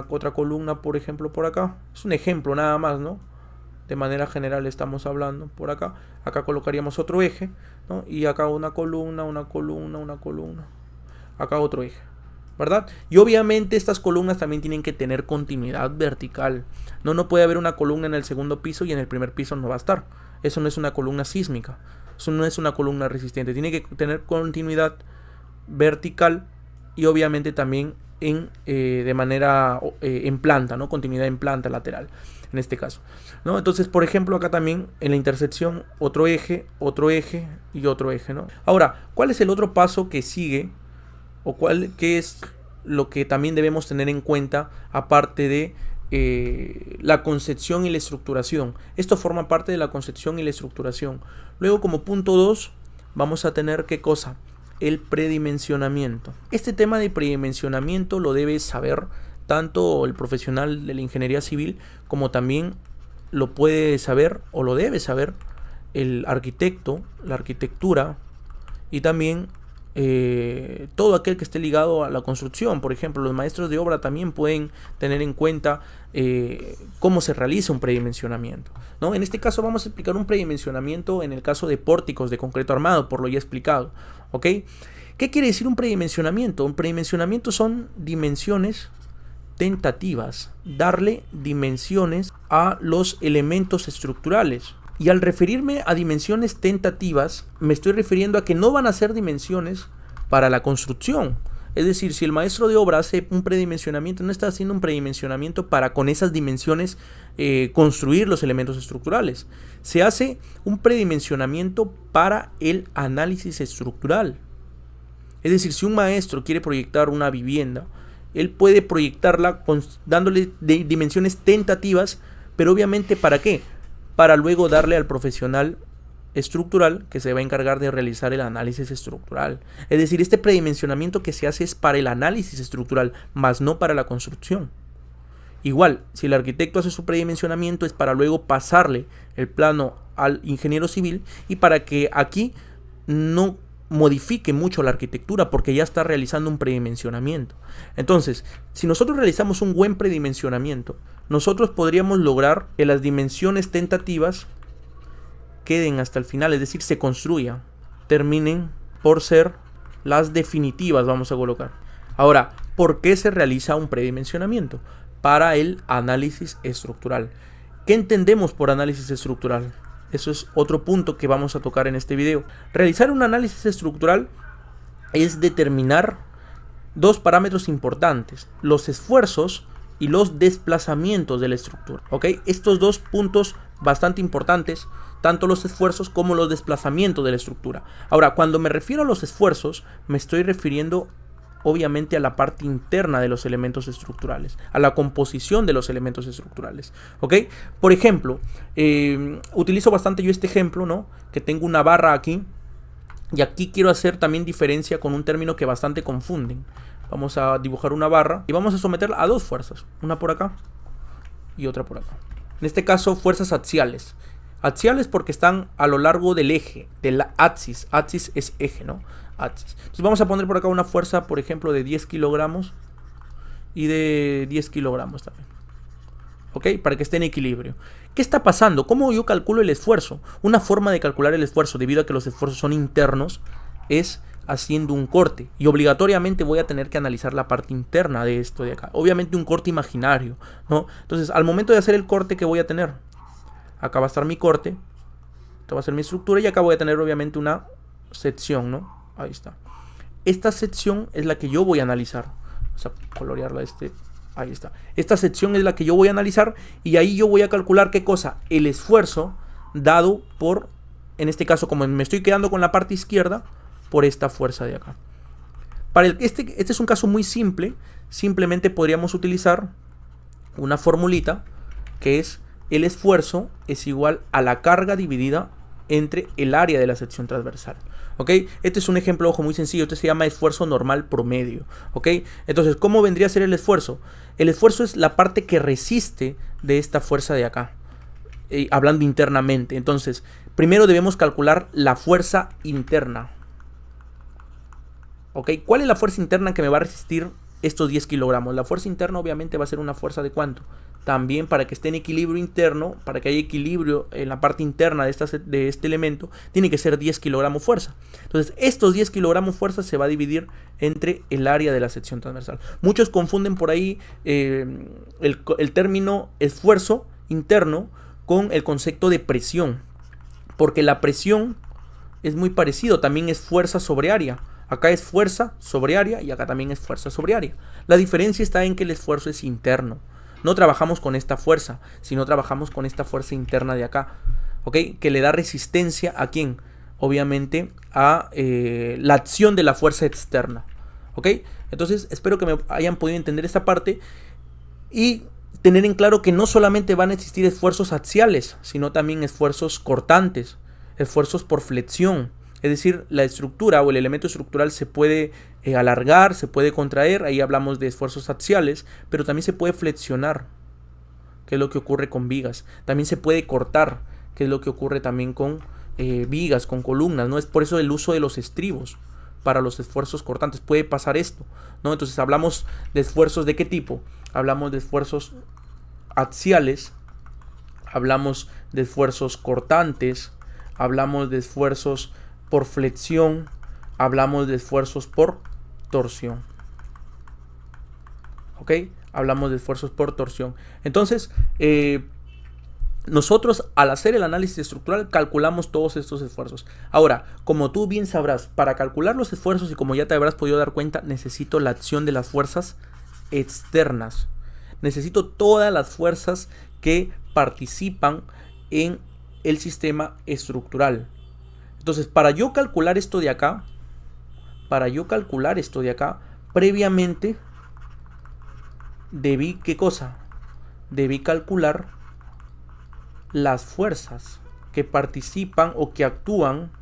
otra columna, por ejemplo, por acá. Es un ejemplo nada más, ¿no? De manera general estamos hablando por acá. Acá colocaríamos otro eje, ¿no? Y acá una columna. Acá otro eje, ¿verdad? Y obviamente estas columnas también tienen que tener continuidad vertical. No puede haber una columna en el segundo piso y en el primer piso no va a estar. Eso no es una columna sísmica. Eso no es una columna resistente. Tiene que tener continuidad vertical y obviamente también de manera en planta, ¿no? Continuidad en planta lateral, en este caso, ¿no? Entonces, por ejemplo, acá también en la intersección otro eje y otro eje, ¿no? Ahora, ¿cuál es el otro paso que sigue? ¿O qué es lo que también debemos tener en cuenta aparte de la concepción y la estructuración? Esto forma parte de la concepción y la estructuración. Luego, como punto 2, vamos a tener ¿qué cosa? El predimensionamiento. Este tema de predimensionamiento lo debe saber tanto el profesional de la ingeniería civil como también lo puede saber o lo debe saber el arquitecto, la arquitectura y también todo aquel que esté ligado a la construcción. Por ejemplo, los maestros de obra también pueden tener en cuenta cómo se realiza un predimensionamiento, ¿no? En este caso vamos a explicar un predimensionamiento en el caso de pórticos de concreto armado, por lo ya explicado, ¿ok? ¿Qué quiere decir un predimensionamiento? Un predimensionamiento son dimensiones tentativas, darle dimensiones a los elementos estructurales. Y al referirme a dimensiones tentativas, me estoy refiriendo a que no van a ser dimensiones para la construcción. Es decir, si el maestro de obra hace un predimensionamiento, no está haciendo un predimensionamiento para con esas dimensiones construir los elementos estructurales. Se hace un predimensionamiento para el análisis estructural. Es decir, si un maestro quiere proyectar una vivienda, él puede proyectarla dándole dimensiones tentativas, pero obviamente ¿para qué? Para luego darle al profesional estructural que se va a encargar de realizar el análisis estructural. Es decir, este predimensionamiento que se hace es para el análisis estructural, más no para la construcción. Igual, si el arquitecto hace su predimensionamiento es para luego pasarle el plano al ingeniero civil y para que aquí no modifique mucho la arquitectura porque ya está realizando un predimensionamiento. Entonces, si nosotros realizamos un buen predimensionamiento, nosotros podríamos lograr que las dimensiones tentativas queden hasta el final, es decir, se construyan, terminen por ser las definitivas, vamos a colocar. Ahora, ¿por qué se realiza un predimensionamiento? Para el análisis estructural. ¿Qué entendemos por análisis estructural? Eso es otro punto que vamos a tocar en este video. Realizar un análisis estructural es determinar dos parámetros importantes: los esfuerzos y los desplazamientos de la estructura. ¿Ok? Estos dos puntos bastante importantes, tanto los esfuerzos como los desplazamientos de la estructura. Ahora, cuando me refiero a los esfuerzos, me estoy refiriendo obviamente a la parte interna de los elementos estructurales, a la composición de los elementos estructurales. ¿Ok? Por ejemplo, utilizo bastante yo este ejemplo, ¿no? Que tengo una barra aquí, y aquí quiero hacer también diferencia con un término que bastante confunden. Vamos a dibujar una barra y vamos a someterla a dos fuerzas, una por acá y otra por acá. En este caso, fuerzas axiales. Axiales porque están a lo largo del eje, de la axis. Axis es eje, ¿no? Axis. Entonces vamos a poner por acá una fuerza, por ejemplo, de 10 kilogramos y de 10 kilogramos también. ¿Ok? Para que esté en equilibrio. ¿Qué está pasando? ¿Cómo yo calculo el esfuerzo? Una forma de calcular el esfuerzo, debido a que los esfuerzos son internos, es haciendo un corte. Y obligatoriamente voy a tener que analizar la parte interna de esto de acá. Obviamente un corte imaginario, ¿no? Entonces, al momento de hacer el corte, ¿qué voy a tener? Acá va a estar mi corte. Esta va a ser mi estructura y acá voy a tener obviamente una sección, ¿no? Ahí está. Esta sección es la que yo voy a analizar. Vamos a colorearla ahí está. Esta sección es la que yo voy a analizar y ahí yo voy a calcular qué cosa. El esfuerzo dado por, en este caso, como me estoy quedando con la parte izquierda, por esta fuerza de acá. Para este es un caso muy simple. Simplemente podríamos utilizar una formulita que es: el esfuerzo es igual a la carga dividida entre el área de la sección transversal. ¿Ok? Este es un ejemplo, ojo, muy sencillo. Este se llama esfuerzo normal promedio. ¿Ok? Entonces, ¿cómo vendría a ser el esfuerzo? El esfuerzo es la parte que resiste de esta fuerza de acá, hablando internamente. Entonces, primero debemos calcular la fuerza interna. ¿Ok? ¿Cuál es la fuerza interna que me va a resistir estos 10 kilogramos? La fuerza interna obviamente va a ser una fuerza de ¿cuánto? También, para que esté en equilibrio interno, para que haya equilibrio en la parte interna de este elemento, tiene que ser 10 kilogramos fuerza. Entonces, estos 10 kilogramos fuerza se va a dividir entre el área de la sección transversal. Muchos confunden por ahí el término esfuerzo interno con el concepto de presión, porque la presión es muy parecido, también es fuerza sobre área. Acá es fuerza sobre área y acá también es fuerza sobre área. La diferencia está en que el esfuerzo es interno. No trabajamos con esta fuerza, sino trabajamos con esta fuerza interna de acá, ¿ok? Que le da resistencia ¿a quién? Obviamente a la acción de la fuerza externa, ¿ok? Entonces espero que me hayan podido entender esta parte y tener en claro que no solamente van a existir esfuerzos axiales, sino también esfuerzos cortantes, esfuerzos por flexión. Es decir, la estructura o el elemento estructural se puede alargar, se puede contraer, ahí hablamos de esfuerzos axiales, pero también se puede flexionar, que es lo que ocurre con vigas. También se puede cortar, que es lo que ocurre también con vigas, con columnas, ¿no? Es por eso el uso de los estribos para los esfuerzos cortantes. Puede pasar esto, ¿no? Entonces hablamos de esfuerzos ¿de qué tipo? Hablamos de esfuerzos axiales, hablamos de esfuerzos cortantes, hablamos de esfuerzos por flexión, hablamos de esfuerzos por torsión. ¿Ok? Hablamos de esfuerzos por torsión. Entonces, nosotros al hacer el análisis estructural calculamos todos estos esfuerzos. Ahora, como tú bien sabrás, para calcular los esfuerzos, y como ya te habrás podido dar cuenta, necesito la acción de las fuerzas externas. Necesito todas las fuerzas que participan en el sistema estructural. Entonces, para yo calcular esto de acá, previamente debí, ¿qué cosa? Debí calcular las fuerzas que participan o que actúan,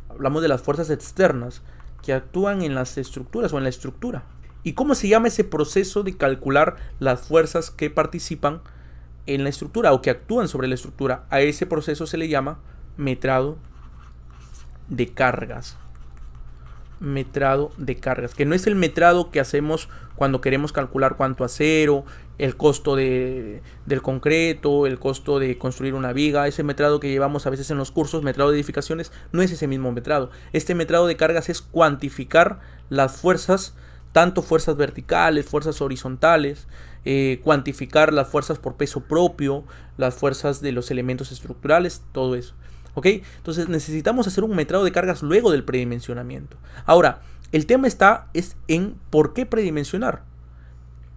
hablamos de las fuerzas externas, que actúan en las estructuras o en la estructura. ¿Y cómo se llama ese proceso de calcular las fuerzas que participan en la estructura o que actúan sobre la estructura? A ese proceso se le llama metrado de cargas. Metrado de cargas, que no es el metrado que hacemos cuando queremos calcular cuánto acero, el costo del concreto, el costo de construir una viga. Ese metrado que llevamos a veces en los cursos, metrado de edificaciones, no es ese mismo metrado. Este metrado de cargas es cuantificar las fuerzas, tanto fuerzas verticales, fuerzas horizontales, cuantificar las fuerzas por peso propio, las fuerzas de los elementos estructurales, todo eso. ¿Ok? Entonces necesitamos hacer un metrado de cargas luego del predimensionamiento. Ahora, el tema es en por qué predimensionar.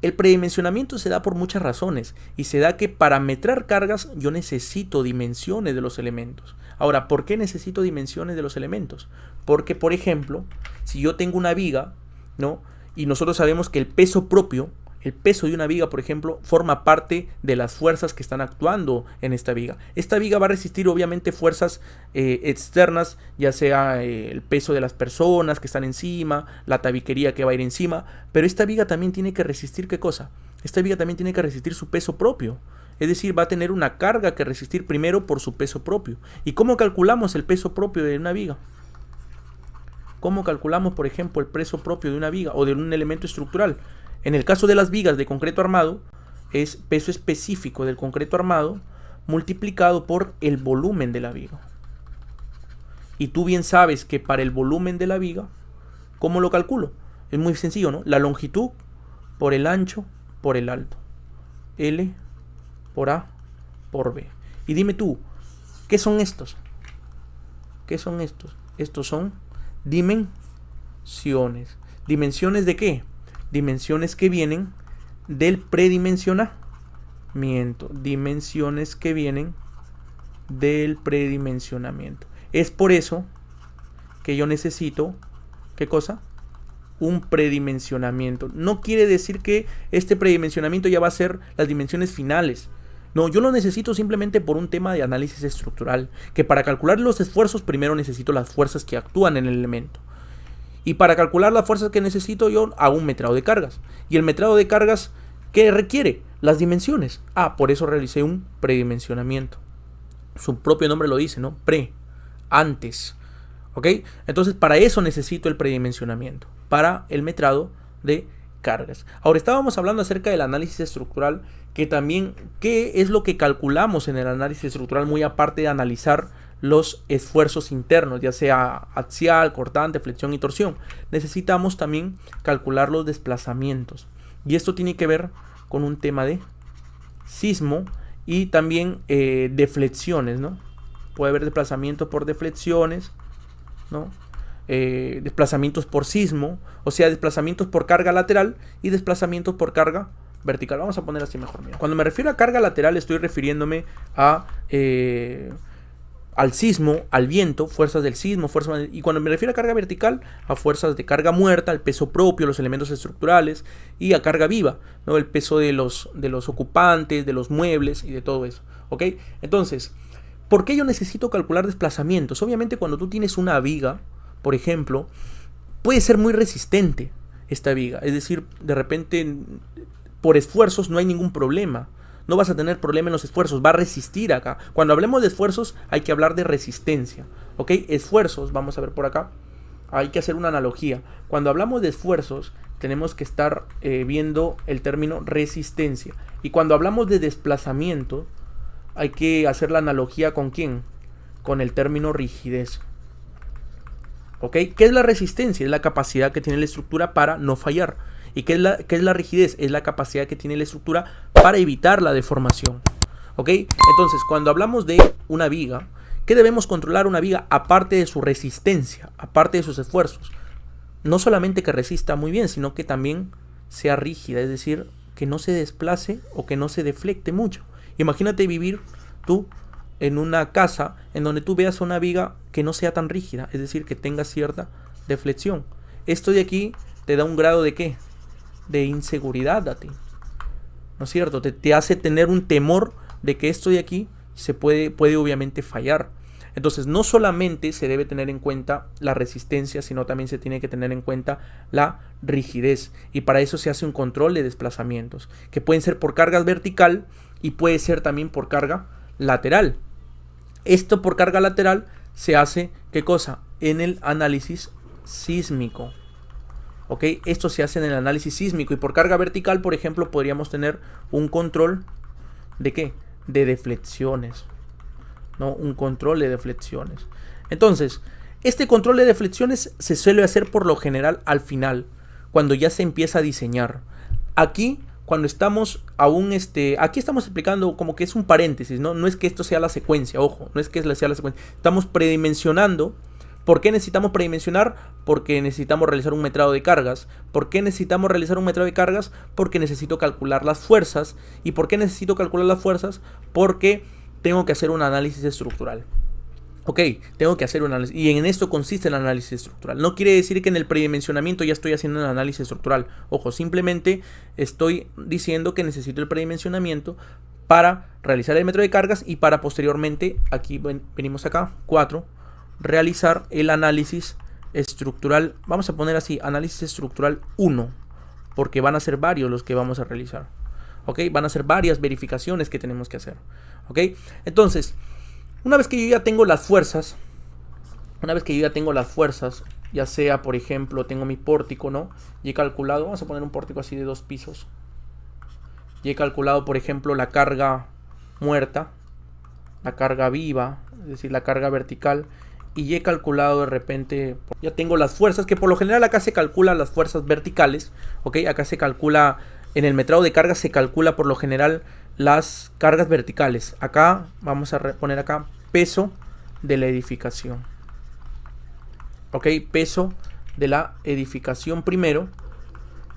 El predimensionamiento se da por muchas razones y se da que para metrar cargas yo necesito dimensiones de los elementos. Ahora, ¿por qué necesito dimensiones de los elementos? Porque, por ejemplo, si yo tengo una viga, ¿no? Y nosotros sabemos que el peso propio, el peso de una viga, por ejemplo, forma parte de las fuerzas que están actuando en esta viga. Esta viga va a resistir obviamente fuerzas externas, ya sea el peso de las personas que están encima, la tabiquería que va a ir encima, pero esta viga también tiene que resistir, ¿qué cosa? Esta viga también tiene que resistir su peso propio. Es decir, va a tener una carga que resistir primero por su peso propio. ¿Y cómo calculamos el peso propio de una viga? ¿Cómo calculamos, por ejemplo, el peso propio de una viga o de un elemento estructural? En el caso de las vigas de concreto armado, es peso específico del concreto armado multiplicado por el volumen de la viga. Y tú bien sabes que para el volumen de la viga, ¿cómo lo calculo? Es muy sencillo, ¿no? La longitud por el ancho por el alto. L por A por B. Y dime tú, ¿qué son estos? ¿Qué son estos? Estos son dimensiones. ¿Dimensiones de qué? Dimensiones que vienen del predimensionamiento. Dimensiones que vienen del predimensionamiento. Es por eso que yo necesito, ¿qué cosa? Un predimensionamiento. No quiere decir que este predimensionamiento ya va a ser las dimensiones finales. No, yo lo necesito simplemente por un tema de análisis estructural. Que para calcular los esfuerzos primero necesito las fuerzas que actúan en el elemento. Y para calcular las fuerzas que necesito yo hago un metrado de cargas. Y el metrado de cargas, ¿qué requiere? Las dimensiones. Ah, por eso realicé un predimensionamiento. Su propio nombre lo dice, ¿no? Antes. ¿Ok? Entonces para eso necesito el predimensionamiento. Para el metrado de cargas. Ahora estábamos hablando acerca del análisis estructural. Que también, ¿qué es lo que calculamos en el análisis estructural? Muy aparte de analizar los esfuerzos internos, ya sea axial, cortante, flexión y torsión. Necesitamos también calcular los desplazamientos. Y esto tiene que ver con un tema de sismo y también deflexiones, ¿no? Puede haber desplazamientos por deflexiones, ¿no? Desplazamientos por sismo, o sea, desplazamientos por carga lateral y desplazamientos por carga vertical. Vamos a poner así mejor. Mira. Cuando me refiero a carga lateral estoy refiriéndome a... al sismo, al viento, fuerzas del sismo, y cuando me refiero a carga vertical, a fuerzas de carga muerta, al peso propio, los elementos estructurales, y a carga viva, ¿no? El peso de los ocupantes, de los muebles y de todo eso. ¿Ok? Entonces, ¿por qué yo necesito calcular desplazamientos? Obviamente cuando tú tienes una viga, por ejemplo, puede ser muy resistente esta viga, es decir, de repente por esfuerzos no hay ningún problema. No vas a tener problema en los esfuerzos, va a resistir acá. Cuando hablemos de esfuerzos hay que hablar de resistencia, ¿ok? Esfuerzos, vamos a ver por acá, hay que hacer una analogía. Cuando hablamos de esfuerzos tenemos que estar viendo el término resistencia. Y cuando hablamos de desplazamiento hay que hacer la analogía ¿con quién? Con el término rigidez. ¿Ok? ¿Qué es la resistencia? Es la capacidad que tiene la estructura para no fallar. ¿Y qué es la rigidez? Es la capacidad que tiene la estructura para evitar la deformación. ¿Ok? Entonces, cuando hablamos de una viga, ¿qué debemos controlar una viga aparte de su resistencia, aparte de sus esfuerzos? No solamente que resista muy bien, sino que también sea rígida, es decir, que no se desplace o que no se deflecte mucho. Imagínate vivir tú en una casa en donde tú veas una viga que no sea tan rígida, es decir, que tenga cierta deflexión. Esto de aquí te da un grado de ¿qué? De inseguridad a ti, ¿no es cierto? Te hace tener un temor de que esto de aquí se puede obviamente fallar. Entonces, no solamente se debe tener en cuenta la resistencia, sino también se tiene que tener en cuenta la rigidez. Y para eso se hace un control de desplazamientos, que pueden ser por carga vertical y puede ser también por carga lateral. Esto por carga lateral se hace, ¿qué cosa? En el análisis sísmico. ¿Ok? Esto se hace en el análisis sísmico. Y por carga vertical, por ejemplo, podríamos tener un control ¿de qué? De deflexiones. ¿No? Un control de deflexiones. Entonces, este control de deflexiones se suele hacer por lo general al final, cuando ya se empieza a diseñar. Aquí, cuando estamos aún, aquí estamos explicando como que es un paréntesis, ¿no? No es que esto sea la secuencia, ojo, no es que sea la secuencia. Estamos predimensionando. ¿Por qué necesitamos predimensionar? Porque necesitamos realizar un metrado de cargas. ¿Por qué necesitamos realizar un metrado de cargas? Porque necesito calcular las fuerzas. ¿Y por qué necesito calcular las fuerzas? Porque tengo que hacer un análisis estructural. Ok, tengo que hacer un análisis. Y en esto consiste el análisis estructural. No quiere decir que en el predimensionamiento ya estoy haciendo un análisis estructural. Ojo, simplemente estoy diciendo que necesito el predimensionamiento para realizar el metrado de cargas y para posteriormente, aquí venimos acá, 4, realizar el análisis estructural. Vamos a poner así, análisis estructural 1, porque van a ser varios los que vamos a realizar. ¿Ok? Van a ser varias verificaciones que tenemos que hacer. ¿Ok? Entonces, una vez que yo ya tengo las fuerzas, ya sea, por ejemplo, tengo mi pórtico, ¿no? Y he calculado, vamos a poner un pórtico así de 2 pisos. Y he calculado, por ejemplo, la carga muerta, la carga viva, es decir, la carga vertical. Y he calculado de repente, ya tengo las fuerzas, que por lo general acá se calculan las fuerzas verticales, ¿ok? Acá se calcula, en el metrado de cargas se calcula por lo general las cargas verticales. Acá vamos a poner acá peso de la edificación, ¿ok? Peso de la edificación primero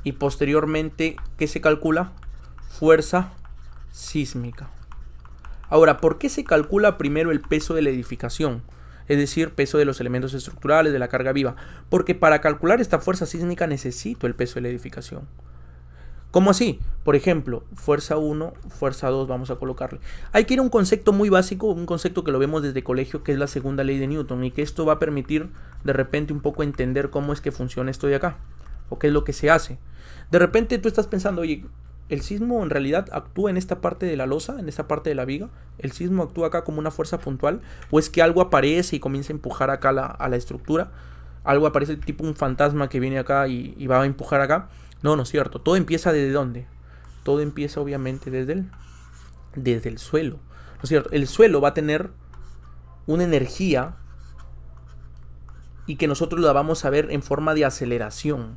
y posteriormente, ¿qué se calcula? Fuerza sísmica. Ahora, ¿por qué se calcula primero el peso de la edificación? Es decir, peso de los elementos estructurales, de la carga viva. Porque para calcular esta fuerza sísmica necesito el peso de la edificación. ¿Cómo así? Por ejemplo, fuerza 1, fuerza 2, vamos a colocarle. Hay que ir a un concepto muy básico, un concepto que lo vemos desde colegio, que es la segunda ley de Newton, y que esto va a permitir de repente un poco entender cómo es que funciona esto de acá, o qué es lo que se hace. De repente tú estás pensando, oye, ¿el sismo en realidad actúa en esta parte de la losa, en esta parte de la viga? ¿El sismo actúa acá como una fuerza puntual? ¿O es que algo aparece y comienza a empujar acá a la estructura? ¿Algo aparece tipo un fantasma que viene acá y va a empujar acá? No, no es cierto. Todo empieza ¿desde dónde? Todo empieza obviamente desde el suelo. ¿No es cierto? El suelo va a tener una energía y que nosotros la vamos a ver en forma de aceleración.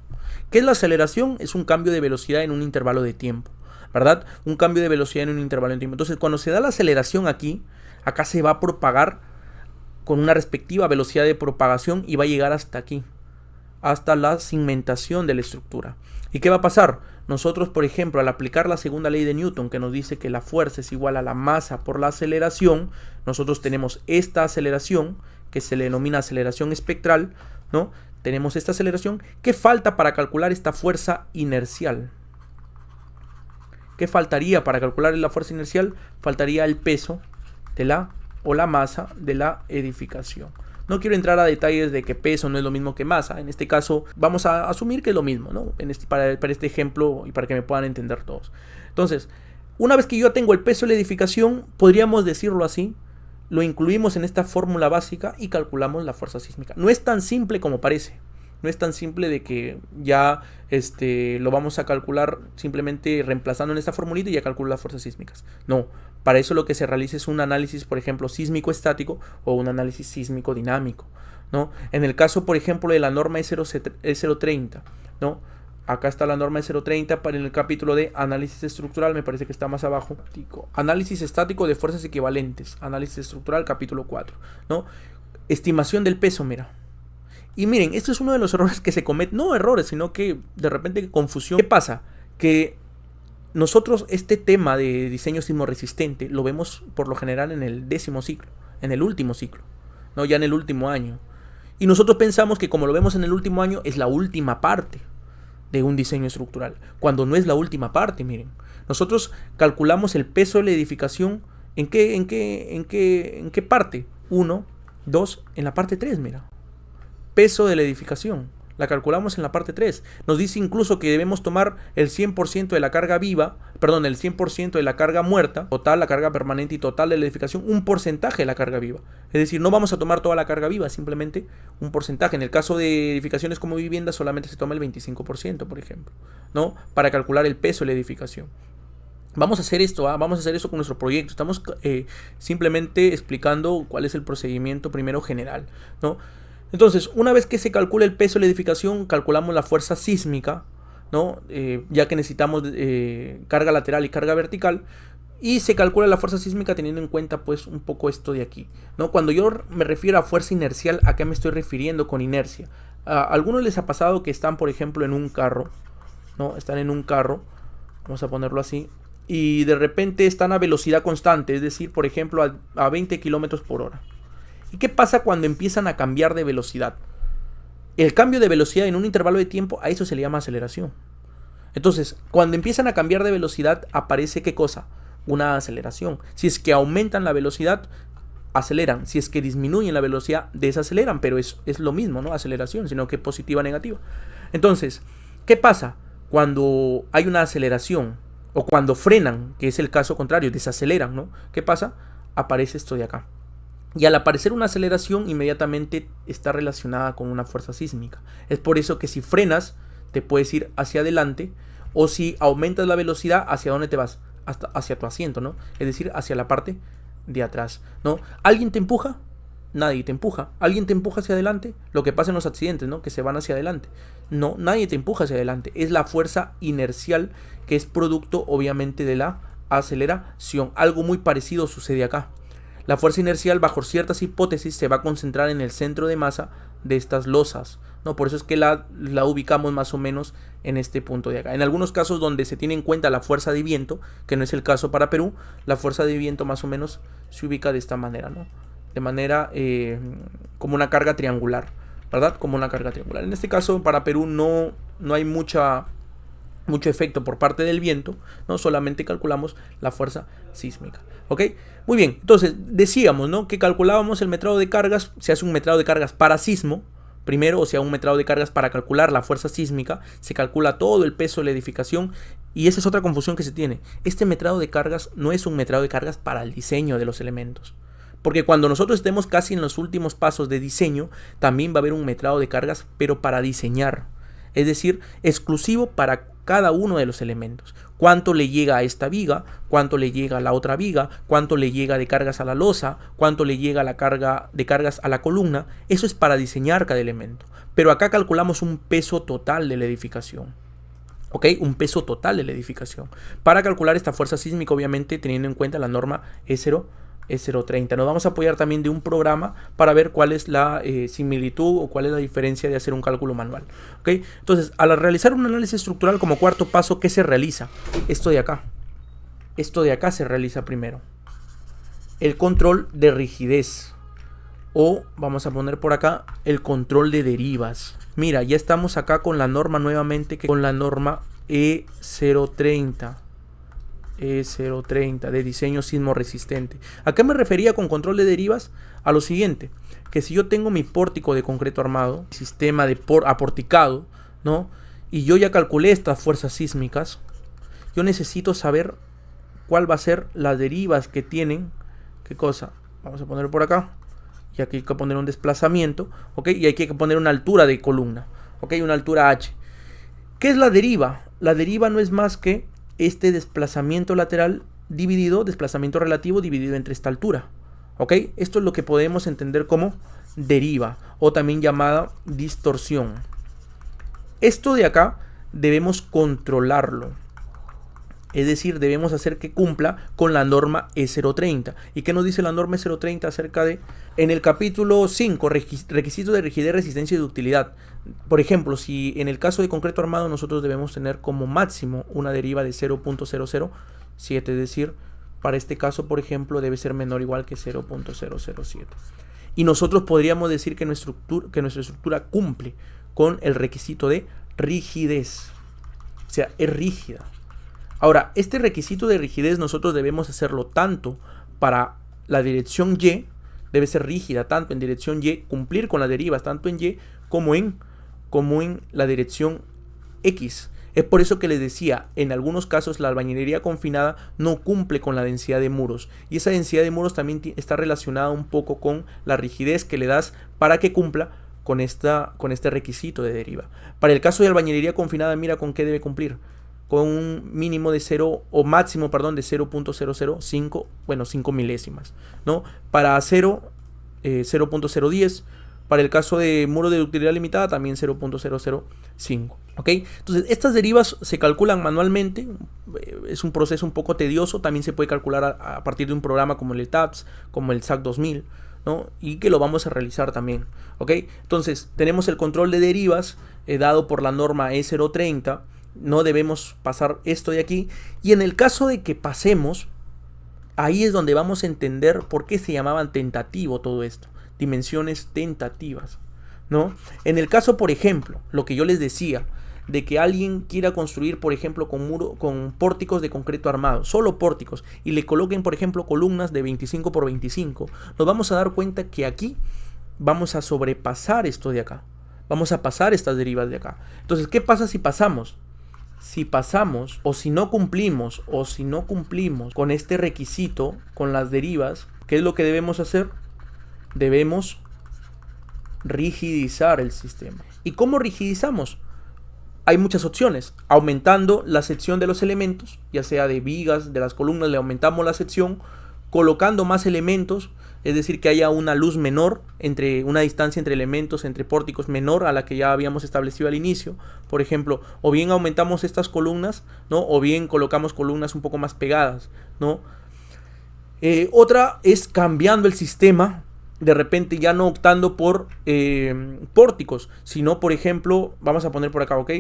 ¿Qué es la aceleración? Es un cambio de velocidad en un intervalo de tiempo, ¿verdad? Un cambio de velocidad en un intervalo de tiempo. Entonces, cuando se da la aceleración aquí, acá se va a propagar con una respectiva velocidad de propagación y va a llegar hasta aquí, hasta la cimentación de la estructura. ¿Y qué va a pasar? Nosotros, por ejemplo, al aplicar la segunda ley de Newton, que nos dice que la fuerza es igual a la masa por la aceleración, nosotros tenemos esta aceleración, que se le denomina aceleración espectral, ¿no? Tenemos esta aceleración. ¿Qué falta para calcular esta fuerza inercial? ¿Qué faltaría para calcular la fuerza inercial? Faltaría el peso de la masa de la edificación. No quiero entrar a detalles de que peso no es lo mismo que masa. En este caso vamos a asumir que es lo mismo, ¿no? Para este ejemplo y para que me puedan entender todos. Entonces, una vez que yo tengo el peso de la edificación, podríamos decirlo así, lo incluimos en esta fórmula básica y calculamos la fuerza sísmica. No es tan simple como parece. No es tan simple de que ya lo vamos a calcular simplemente reemplazando en esta formulita y ya calculo las fuerzas sísmicas. No, para eso lo que se realiza es un análisis, por ejemplo, sísmico-estático o un análisis sísmico-dinámico, ¿no? En el caso, por ejemplo, de la norma E030, ¿no? Acá está la norma E030 para el capítulo de análisis estructural, me parece que está más abajo. Análisis estático de fuerzas equivalentes, análisis estructural, capítulo 4, ¿no? Estimación del peso, mira. Y miren, esto es uno de los errores que se cometen, no errores, sino que de repente confusión. ¿Qué pasa? Que nosotros este tema de diseño sismorresistente lo vemos por lo general en el 10º ciclo, en el último ciclo, ¿no? Ya en el último año. Y nosotros pensamos que como lo vemos en el último año es la última parte de un diseño estructural, cuando no es la última parte, miren. Nosotros calculamos el peso de la edificación, ¿en qué parte? 1, 2 en la parte 3, mira. Peso de la edificación. La calculamos en la parte 3. Nos dice incluso que debemos tomar el 100% de la carga viva, perdón, el 100% de la carga muerta, total, la carga permanente y total de la edificación, un porcentaje de la carga viva. Es decir, no vamos a tomar toda la carga viva, simplemente un porcentaje. En el caso de edificaciones como viviendas solamente se toma el 25%, por ejemplo, ¿no? Para calcular el peso de la edificación. Vamos a hacer esto, vamos a hacer eso con nuestro proyecto. Estamos simplemente explicando cuál es el procedimiento primero general, ¿no? Entonces, una vez que se calcula el peso de la edificación, calculamos la fuerza sísmica, ¿no? Ya que necesitamos carga lateral y carga vertical, y se calcula la fuerza sísmica teniendo en cuenta pues un poco esto de aquí, ¿no? Cuando yo me refiero a fuerza inercial, ¿a qué me estoy refiriendo con inercia? A algunos les ha pasado que están, por ejemplo, en un carro, ¿no? Están en un carro, vamos a ponerlo así, y de repente están a velocidad constante, es decir, por ejemplo, a 20 kilómetros por hora. ¿Y qué pasa cuando empiezan a cambiar de velocidad? El cambio de velocidad en un intervalo de tiempo, a eso se le llama aceleración. Entonces, cuando empiezan a cambiar de velocidad, aparece ¿qué cosa? Una aceleración. Si es que aumentan la velocidad, aceleran. Si es que disminuyen la velocidad, desaceleran. Pero es lo mismo, ¿no? Aceleración, sino que positiva, negativa. Entonces, ¿qué pasa cuando hay una aceleración? O cuando frenan, que es el caso contrario, desaceleran, ¿no? ¿Qué pasa? Aparece esto de acá. Y al aparecer una aceleración, inmediatamente está relacionada con una fuerza sísmica. Es por eso que si frenas, te puedes ir hacia adelante, o si aumentas la velocidad, ¿hacia dónde te vas? Hacia tu asiento, ¿no? Es decir, hacia la parte de atrás, ¿no? ¿Alguien te empuja? Nadie te empuja. ¿Alguien te empuja hacia adelante? Lo que pasa en los accidentes, ¿no? Que se van hacia adelante. No, nadie te empuja hacia adelante. Es la fuerza inercial que es producto, obviamente, de la aceleración. Algo muy parecido sucede acá. La fuerza inercial, bajo ciertas hipótesis, se va a concentrar en el centro de masa de estas losas, ¿no? Por eso es que la ubicamos más o menos en este punto de acá. En algunos casos donde se tiene en cuenta la fuerza de viento, que no es el caso para Perú, la fuerza de viento más o menos se ubica de esta manera, ¿no? De manera como una carga triangular, ¿verdad? Como una carga triangular. En este caso para Perú no hay mucho efecto por parte del viento, no solamente calculamos la fuerza sísmica, ¿ok? Muy bien, entonces decíamos, ¿no? Que calculábamos el metrado de cargas, se hace un metrado de cargas para sismo, primero, o sea, un metrado de cargas para calcular la fuerza sísmica, se calcula todo el peso de la edificación, y esa es otra confusión que se tiene. Este metrado de cargas no es un metrado de cargas para el diseño de los elementos, porque cuando nosotros estemos casi en los últimos pasos de diseño, también va a haber un metrado de cargas, pero para diseñar, es decir, exclusivo para cada uno de los elementos. Cuánto le llega a esta viga, cuánto le llega a la otra viga, cuánto le llega de cargas a la losa, cuánto le llega la carga de cargas a la columna. Eso es para diseñar cada elemento. Pero acá calculamos un peso total de la edificación. ¿Ok? Un peso total de la edificación. Para calcular esta fuerza sísmica, obviamente, teniendo en cuenta la norma E030. Nos vamos a apoyar también de un programa para ver cuál es la similitud o cuál es la diferencia de hacer un cálculo manual. ¿Okay? Entonces, al realizar un análisis estructural como cuarto paso, ¿qué se realiza? Esto de acá. Esto de acá se realiza primero. El control de rigidez. O vamos a poner por acá el control de derivas. Mira, ya estamos acá con la norma nuevamente, con la norma E030. E030 de diseño sismo resistente. ¿A qué me refería con control de derivas? A lo siguiente, que si yo tengo mi pórtico de concreto armado, sistema de aporticado, ¿no? Y yo ya calculé estas fuerzas sísmicas, yo necesito saber cuál va a ser las derivas que tienen. ¿Qué cosa? Vamos a poner por acá. Y aquí hay que poner un desplazamiento, ¿ok? Y aquí hay que poner una altura de columna, ¿ok? Una altura H. ¿Qué es la deriva? La deriva no es más que este desplazamiento lateral dividido, desplazamiento relativo dividido entre esta altura, ¿ok? Esto es lo que podemos entender como deriva o también llamada distorsión. Esto de acá debemos controlarlo, es decir, debemos hacer que cumpla con la norma E030. ¿Y qué nos dice la norma E030 acerca de? En el capítulo 5, requisitos de rigidez, resistencia y ductilidad. Por ejemplo, si en el caso de concreto armado nosotros debemos tener como máximo una deriva de 0.007, es decir, para este caso, por ejemplo, debe ser menor o igual que 0.007. Y nosotros podríamos decir que nuestra estructura cumple con el requisito de rigidez. O sea, es rígida. Ahora, este requisito de rigidez nosotros debemos hacerlo tanto para la dirección Y debe ser rígida tanto en dirección Y, cumplir con las derivas tanto en Y como en la dirección X. Es por eso que les decía, en algunos casos la albañilería confinada no cumple con la densidad de muros, y esa densidad de muros también está relacionada un poco con la rigidez que le das para que cumpla con este requisito de deriva. Para el caso de albañilería confinada, mira con qué debe cumplir, con un mínimo de 0 o máximo, perdón, de 0.005, bueno, 5 milésimas, ¿no? Para acero 0.010, para el caso de muro de ductilidad limitada también 0.005, ¿ok? Entonces estas derivas se calculan manualmente, es un proceso un poco tedioso, también se puede calcular a partir de un programa como el TAPS, como el SAC 2000, ¿no? Y que lo vamos a realizar también, ¿ok? Entonces tenemos el control de derivas dado por la norma E030, no debemos pasar esto de aquí, y en el caso de que pasemos, ahí es donde vamos a entender por qué se llamaban tentativo todo esto, dimensiones tentativas, ¿no? En el caso, por ejemplo, lo que yo les decía, de que alguien quiera construir, por ejemplo, con pórticos de concreto armado, solo pórticos, y le coloquen, por ejemplo, columnas de 25 por 25, nos vamos a dar cuenta que aquí vamos a sobrepasar esto de acá, vamos a pasar estas derivas de acá. Entonces, ¿qué pasa si pasamos? Si pasamos o si no cumplimos con este requisito, con las derivas, ¿qué es lo que debemos hacer? Debemos rigidizar el sistema. ¿Y cómo rigidizamos? Hay muchas opciones. Aumentando la sección de los elementos, ya sea de vigas, de las columnas, le aumentamos la sección, colocando más elementos, es decir, que haya una luz menor, una distancia entre elementos, entre pórticos menor a la que ya habíamos establecido al inicio, por ejemplo, o bien aumentamos estas columnas, ¿no? O bien colocamos columnas un poco más pegadas, ¿no? Otra es cambiando el sistema, de repente ya no optando por pórticos, sino, por ejemplo, vamos a poner por acá, ¿ok?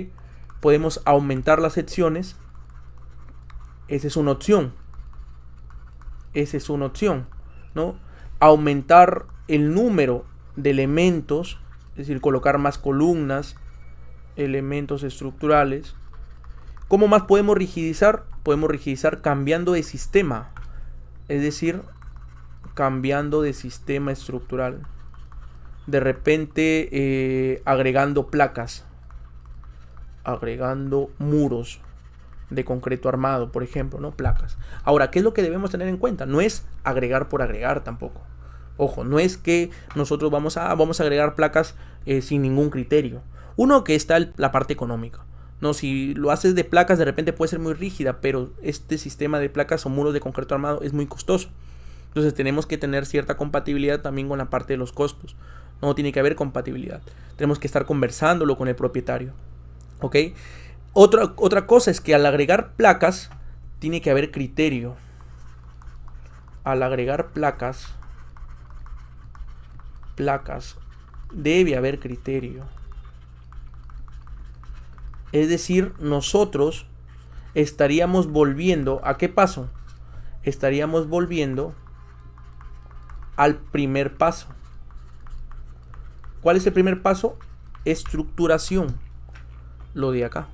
Podemos aumentar las secciones, esa es una opción, ¿no? Aumentar el número de elementos, es decir, colocar más columnas, elementos estructurales. ¿Cómo más podemos rigidizar? Podemos rigidizar cambiando de sistema, es decir, cambiando de sistema estructural. De repente agregando placas, agregando muros de concreto armado, por ejemplo, ¿no? Placas. Ahora, ¿qué es lo que debemos tener en cuenta? No es agregar por agregar tampoco. Ojo, no es que nosotros vamos a agregar placas sin ningún criterio. Uno, que está la parte económica, ¿no? Si lo haces de placas, de repente puede ser muy rígida, pero este sistema de placas o muros de concreto armado es muy costoso. Entonces tenemos que tener cierta compatibilidad también con la parte de los costos. No tiene que haber compatibilidad. Tenemos que estar conversándolo con el propietario, ¿ok? Otra cosa es que al agregar placas tiene que haber criterio. Al agregar placas debe haber criterio. Es decir, nosotros estaríamos volviendo ¿a qué paso? Estaríamos volviendo al primer paso. ¿Cuál es el primer paso? Estructuración. Lo de acá.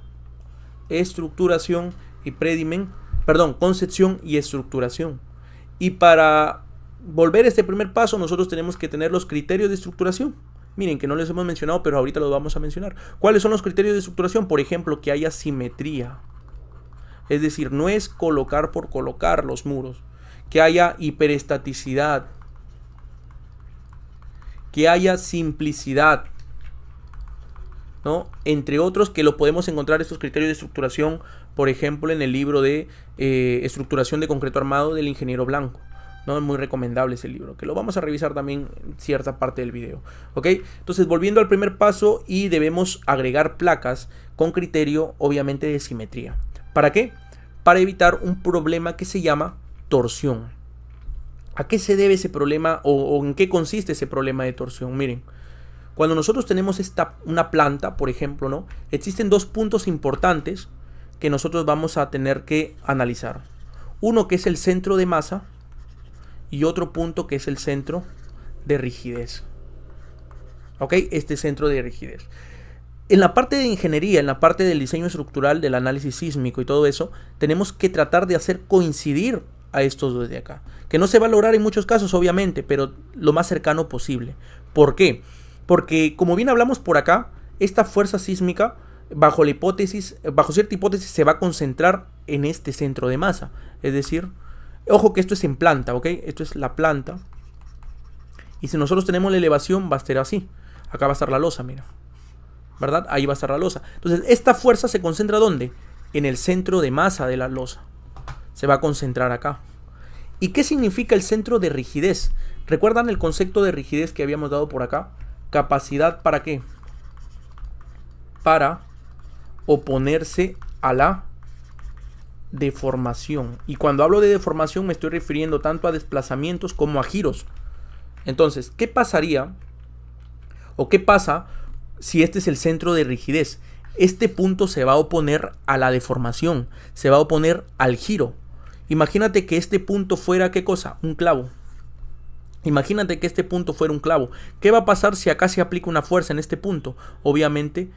Estructuración y concepción y estructuración. Y para volver a este primer paso, nosotros tenemos que tener los criterios de estructuración. Miren que no les hemos mencionado, pero ahorita los vamos a mencionar. ¿Cuáles son los criterios de estructuración? Por ejemplo, que haya simetría. Es decir, no es colocar por colocar los muros. Que haya hiperestaticidad. Que haya simplicidad, ¿no? Entre otros, que lo podemos encontrar estos criterios de estructuración, por ejemplo, en el libro de estructuración de concreto armado del ingeniero Blanco, ¿no? Es muy recomendable ese libro, que lo vamos a revisar también en cierta parte del video, ¿ok? Entonces, volviendo al primer paso, y debemos agregar placas con criterio, obviamente, de simetría. ¿Para qué? Para evitar un problema que se llama torsión. ¿A qué se debe ese problema o en qué consiste ese problema de torsión? Miren, cuando nosotros tenemos una planta, por ejemplo, ¿no? Existen dos puntos importantes que nosotros vamos a tener que analizar. Uno, que es el centro de masa, y otro punto, que es el centro de rigidez. ¿Ok? Este centro de rigidez. En la parte de ingeniería, en la parte del diseño estructural, del análisis sísmico y todo eso, tenemos que tratar de hacer coincidir a estos dos de acá. Que no se va a lograr en muchos casos, obviamente, pero lo más cercano posible. ¿Por qué? Porque, como bien hablamos por acá, esta fuerza sísmica, bajo cierta hipótesis, se va a concentrar en este centro de masa. Es decir, ojo que esto es en planta, ¿ok? Esto es la planta. Y si nosotros tenemos la elevación, va a estar así. Acá va a estar la losa, mira. ¿Verdad? Ahí va a estar la losa. Entonces, esta fuerza se concentra ¿dónde? En el centro de masa de la losa. Se va a concentrar acá. ¿Y qué significa el centro de rigidez? ¿Recuerdan el concepto de rigidez que habíamos dado por acá? Capacidad ¿para qué? Para oponerse a la deformación. Y cuando hablo de deformación me estoy refiriendo tanto a desplazamientos como a giros. Entonces, ¿qué pasaría? ¿O qué pasa si este es el centro de rigidez? Este punto se va a oponer a la deformación, se va a oponer al giro. Imagínate que este punto fuera, ¿qué cosa? Un clavo. Imagínate que este punto fuera un clavo. ¿Qué va a pasar si acá se aplica una fuerza en este punto? Obviamente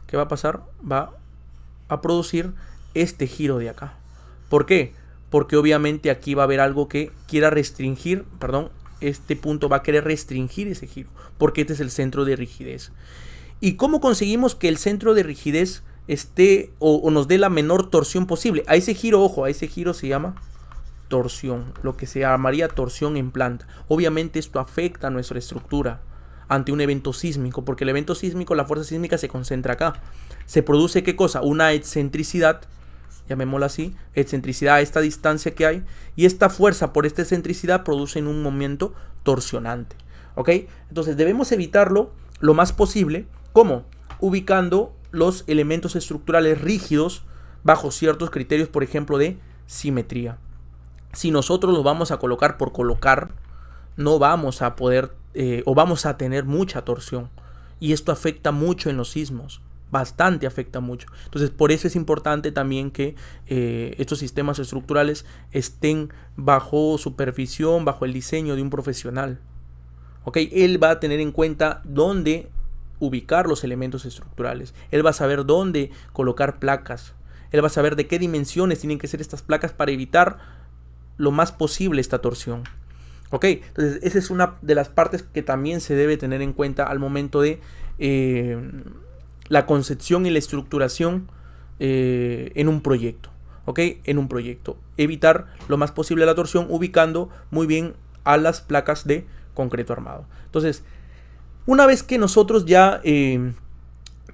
¿qué va a pasar? Va a producir este giro de acá. ¿Por qué? Porque obviamente aquí va a haber algo que quiera restringir, perdón, este punto va a querer restringir ese giro, porque este es el centro de rigidez. ¿Y cómo conseguimos que el centro de rigidez esté o nos dé la menor torsión posible? A ese giro, ojo, a ese giro se llama torsión, lo que se llamaría torsión en planta. Obviamente esto afecta a nuestra estructura ante un evento sísmico, porque el evento sísmico, la fuerza sísmica se concentra acá. Se produce, ¿qué cosa? Una excentricidad, llamémosla así, excentricidad a esta distancia que hay, y esta fuerza por esta excentricidad produce un momento torsionante, ¿ok? Entonces debemos evitarlo lo más posible. ¿Cómo? Ubicando los elementos estructurales rígidos bajo ciertos criterios, por ejemplo, de simetría. Si nosotros los vamos a colocar por colocar, no vamos a poder o vamos a tener mucha torsión, y esto afecta mucho en los sismos. Bastante afecta mucho. Entonces, por eso es importante también que estos sistemas estructurales estén bajo supervisión, bajo el diseño de un profesional. ¿Ok? Él va a tener en cuenta dónde ubicar los elementos estructurales. Él va a saber dónde colocar placas. Él va a saber de qué dimensiones tienen que ser estas placas para evitar lo más posible esta torsión. ¿Ok? Entonces, esa es una de las partes que también se debe tener en cuenta al momento de la concepción y la estructuración en un proyecto, ¿ok? En un proyecto. Evitar lo más posible la torsión ubicando muy bien a las placas de concreto armado. Entonces, una vez que nosotros ya,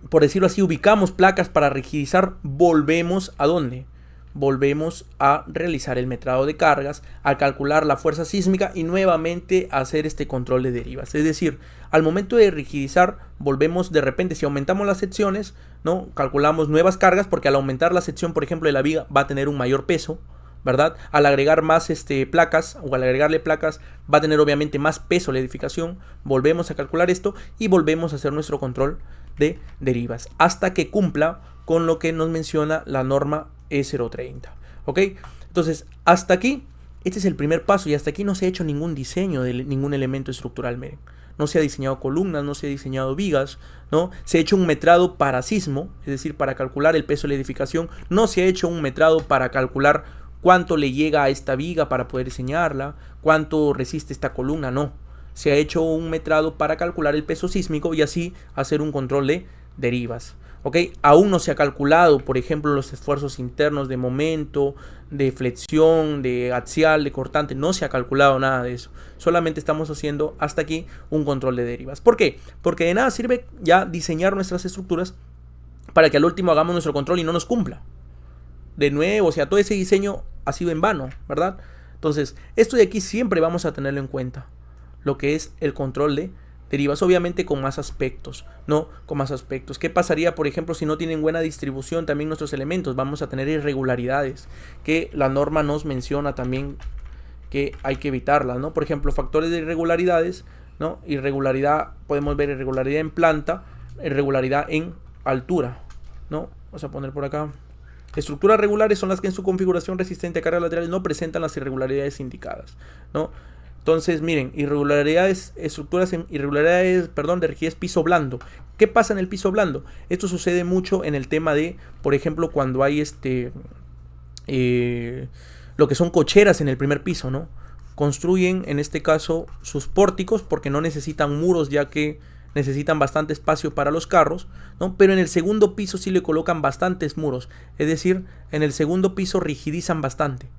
por decirlo así, ubicamos placas para rigidizar, volvemos ¿a dónde? Volvemos a realizar el metrado de cargas, a calcular la fuerza sísmica y nuevamente a hacer este control de derivas. Es decir, al momento de rigidizar, volvemos de repente, si aumentamos las secciones, ¿no? Calculamos nuevas cargas, porque al aumentar la sección, por ejemplo, de la viga, va a tener un mayor peso, ¿verdad? Al agregar más placas o al agregarle placas, va a tener obviamente más peso la edificación. Volvemos a calcular esto y volvemos a hacer nuestro control de derivas hasta que cumpla con lo que nos menciona la norma E030, ¿ok? Entonces, hasta aquí, este es el primer paso, y hasta aquí no se ha hecho ningún diseño de ningún elemento estructural, miren. No se ha diseñado columnas, no se ha diseñado vigas, ¿no? Se ha hecho un metrado para sismo, es decir, para calcular el peso de la edificación. No se ha hecho un metrado para calcular cuánto le llega a esta viga para poder diseñarla, cuánto resiste esta columna, no. Se ha hecho un metrado para calcular el peso sísmico y así hacer un control de derivas. ¿Ok? Aún no se ha calculado, por ejemplo, los esfuerzos internos de momento, de flexión, de axial, de cortante. No se ha calculado nada de eso. Solamente estamos haciendo hasta aquí un control de derivas. ¿Por qué? Porque de nada sirve ya diseñar nuestras estructuras para que al último hagamos nuestro control y no nos cumpla. De nuevo, o sea, todo ese diseño ha sido en vano, ¿verdad? Entonces, esto de aquí siempre vamos a tenerlo en cuenta. Lo que es el control de derivas, obviamente con más aspectos, ¿no? Con más aspectos. ¿Qué pasaría, por ejemplo, si no tienen buena distribución también nuestros elementos? Vamos a tener irregularidades, que la norma nos menciona también que hay que evitarlas, ¿no? Por ejemplo, factores de irregularidades, ¿no? Irregularidad, podemos ver irregularidad en planta, irregularidad en altura, ¿no? Vamos a poner por acá. Estructuras regulares son las que en su configuración resistente a cargas laterales no presentan las irregularidades indicadas, ¿no? Entonces, miren, de rigidez piso blando. ¿Qué pasa en el piso blando? Esto sucede mucho en el tema de, por ejemplo, cuando hay lo que son cocheras en el primer piso, ¿no? Construyen en este caso sus pórticos porque no necesitan muros, ya que necesitan bastante espacio para los carros, ¿no? Pero en el segundo piso sí le colocan bastantes muros, es decir, en el segundo piso rigidizan bastante.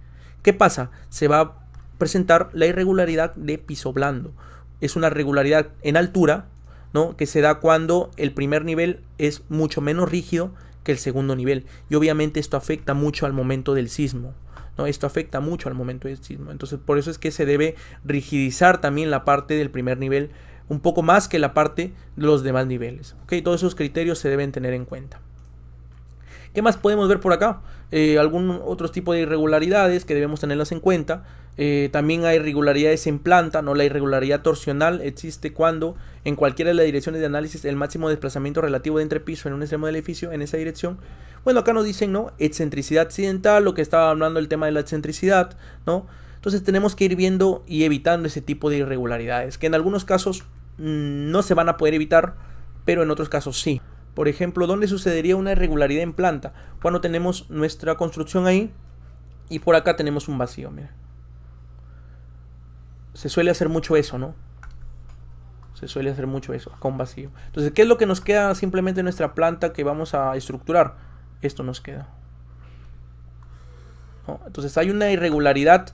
¿Qué pasa? Se va a presentar la irregularidad de piso blando. Es una irregularidad en altura, ¿no? Que se da cuando el primer nivel es mucho menos rígido que el segundo nivel, y obviamente esto afecta mucho al momento del sismo, ¿no? Esto afecta mucho al momento del sismo. Entonces por eso es que se debe rigidizar también la parte del primer nivel un poco más que la parte de los demás niveles, ¿ok? Todos esos criterios se deben tener en cuenta. ¿Qué más podemos ver por acá? Algún otro tipo de irregularidades que debemos tenerlas en cuenta. También hay irregularidades en planta, ¿no? La irregularidad torsional existe cuando en cualquiera de las direcciones de análisis el máximo desplazamiento relativo de entrepiso en un extremo del edificio en esa dirección. Bueno, acá nos dicen, ¿no? Excentricidad accidental, lo que estaba hablando el tema de la excentricidad, ¿no? Entonces tenemos que ir viendo y evitando ese tipo de irregularidades, que en algunos casos no se van a poder evitar, pero en otros casos sí. Por ejemplo, ¿dónde sucedería una irregularidad en planta? Cuando tenemos nuestra construcción ahí y por acá tenemos un vacío, mira. Se suele hacer mucho eso, ¿no? Se suele hacer mucho eso, acá un vacío. Entonces, ¿qué es lo que nos queda simplemente en nuestra planta que vamos a estructurar? Esto nos queda, ¿no? Entonces hay una irregularidad,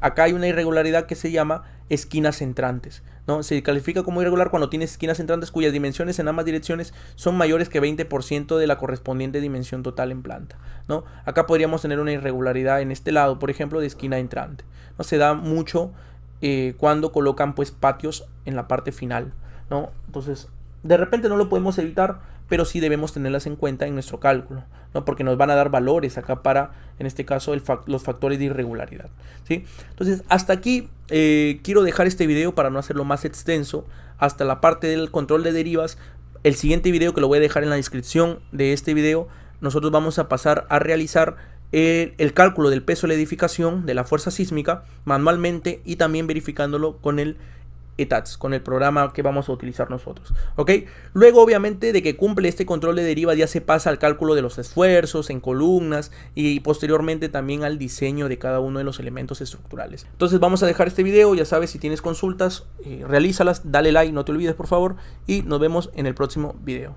acá hay una irregularidad que se llama esquinas entrantes, ¿no? Se califica como irregular cuando tienes esquinas entrantes cuyas dimensiones en ambas direcciones son mayores que 20% de la correspondiente dimensión total en planta, ¿no? Acá podríamos tener una irregularidad en este lado, por ejemplo, de esquina entrante, ¿no? Se da mucho cuando colocan pues patios en la parte final, ¿no? Entonces de repente no lo podemos evitar, pero sí debemos tenerlas en cuenta en nuestro cálculo, ¿no? Porque nos van a dar valores acá para, en este caso, los factores de irregularidad, ¿sí? Entonces, hasta aquí quiero dejar este video para no hacerlo más extenso, hasta la parte del control de derivas. El siguiente video, que lo voy a dejar en la descripción de este video, nosotros vamos a pasar a realizar el cálculo del peso de la edificación, de la fuerza sísmica, manualmente y también verificándolo con el ETATS, con el programa que vamos a utilizar nosotros, ¿ok? Luego, obviamente, de que cumple este control de derivas, ya se pasa al cálculo de los esfuerzos en columnas y posteriormente también al diseño de cada uno de los elementos estructurales. Entonces vamos a dejar este video, ya sabes, si tienes consultas, realízalas, dale like, no te olvides por favor, y nos vemos en el próximo video.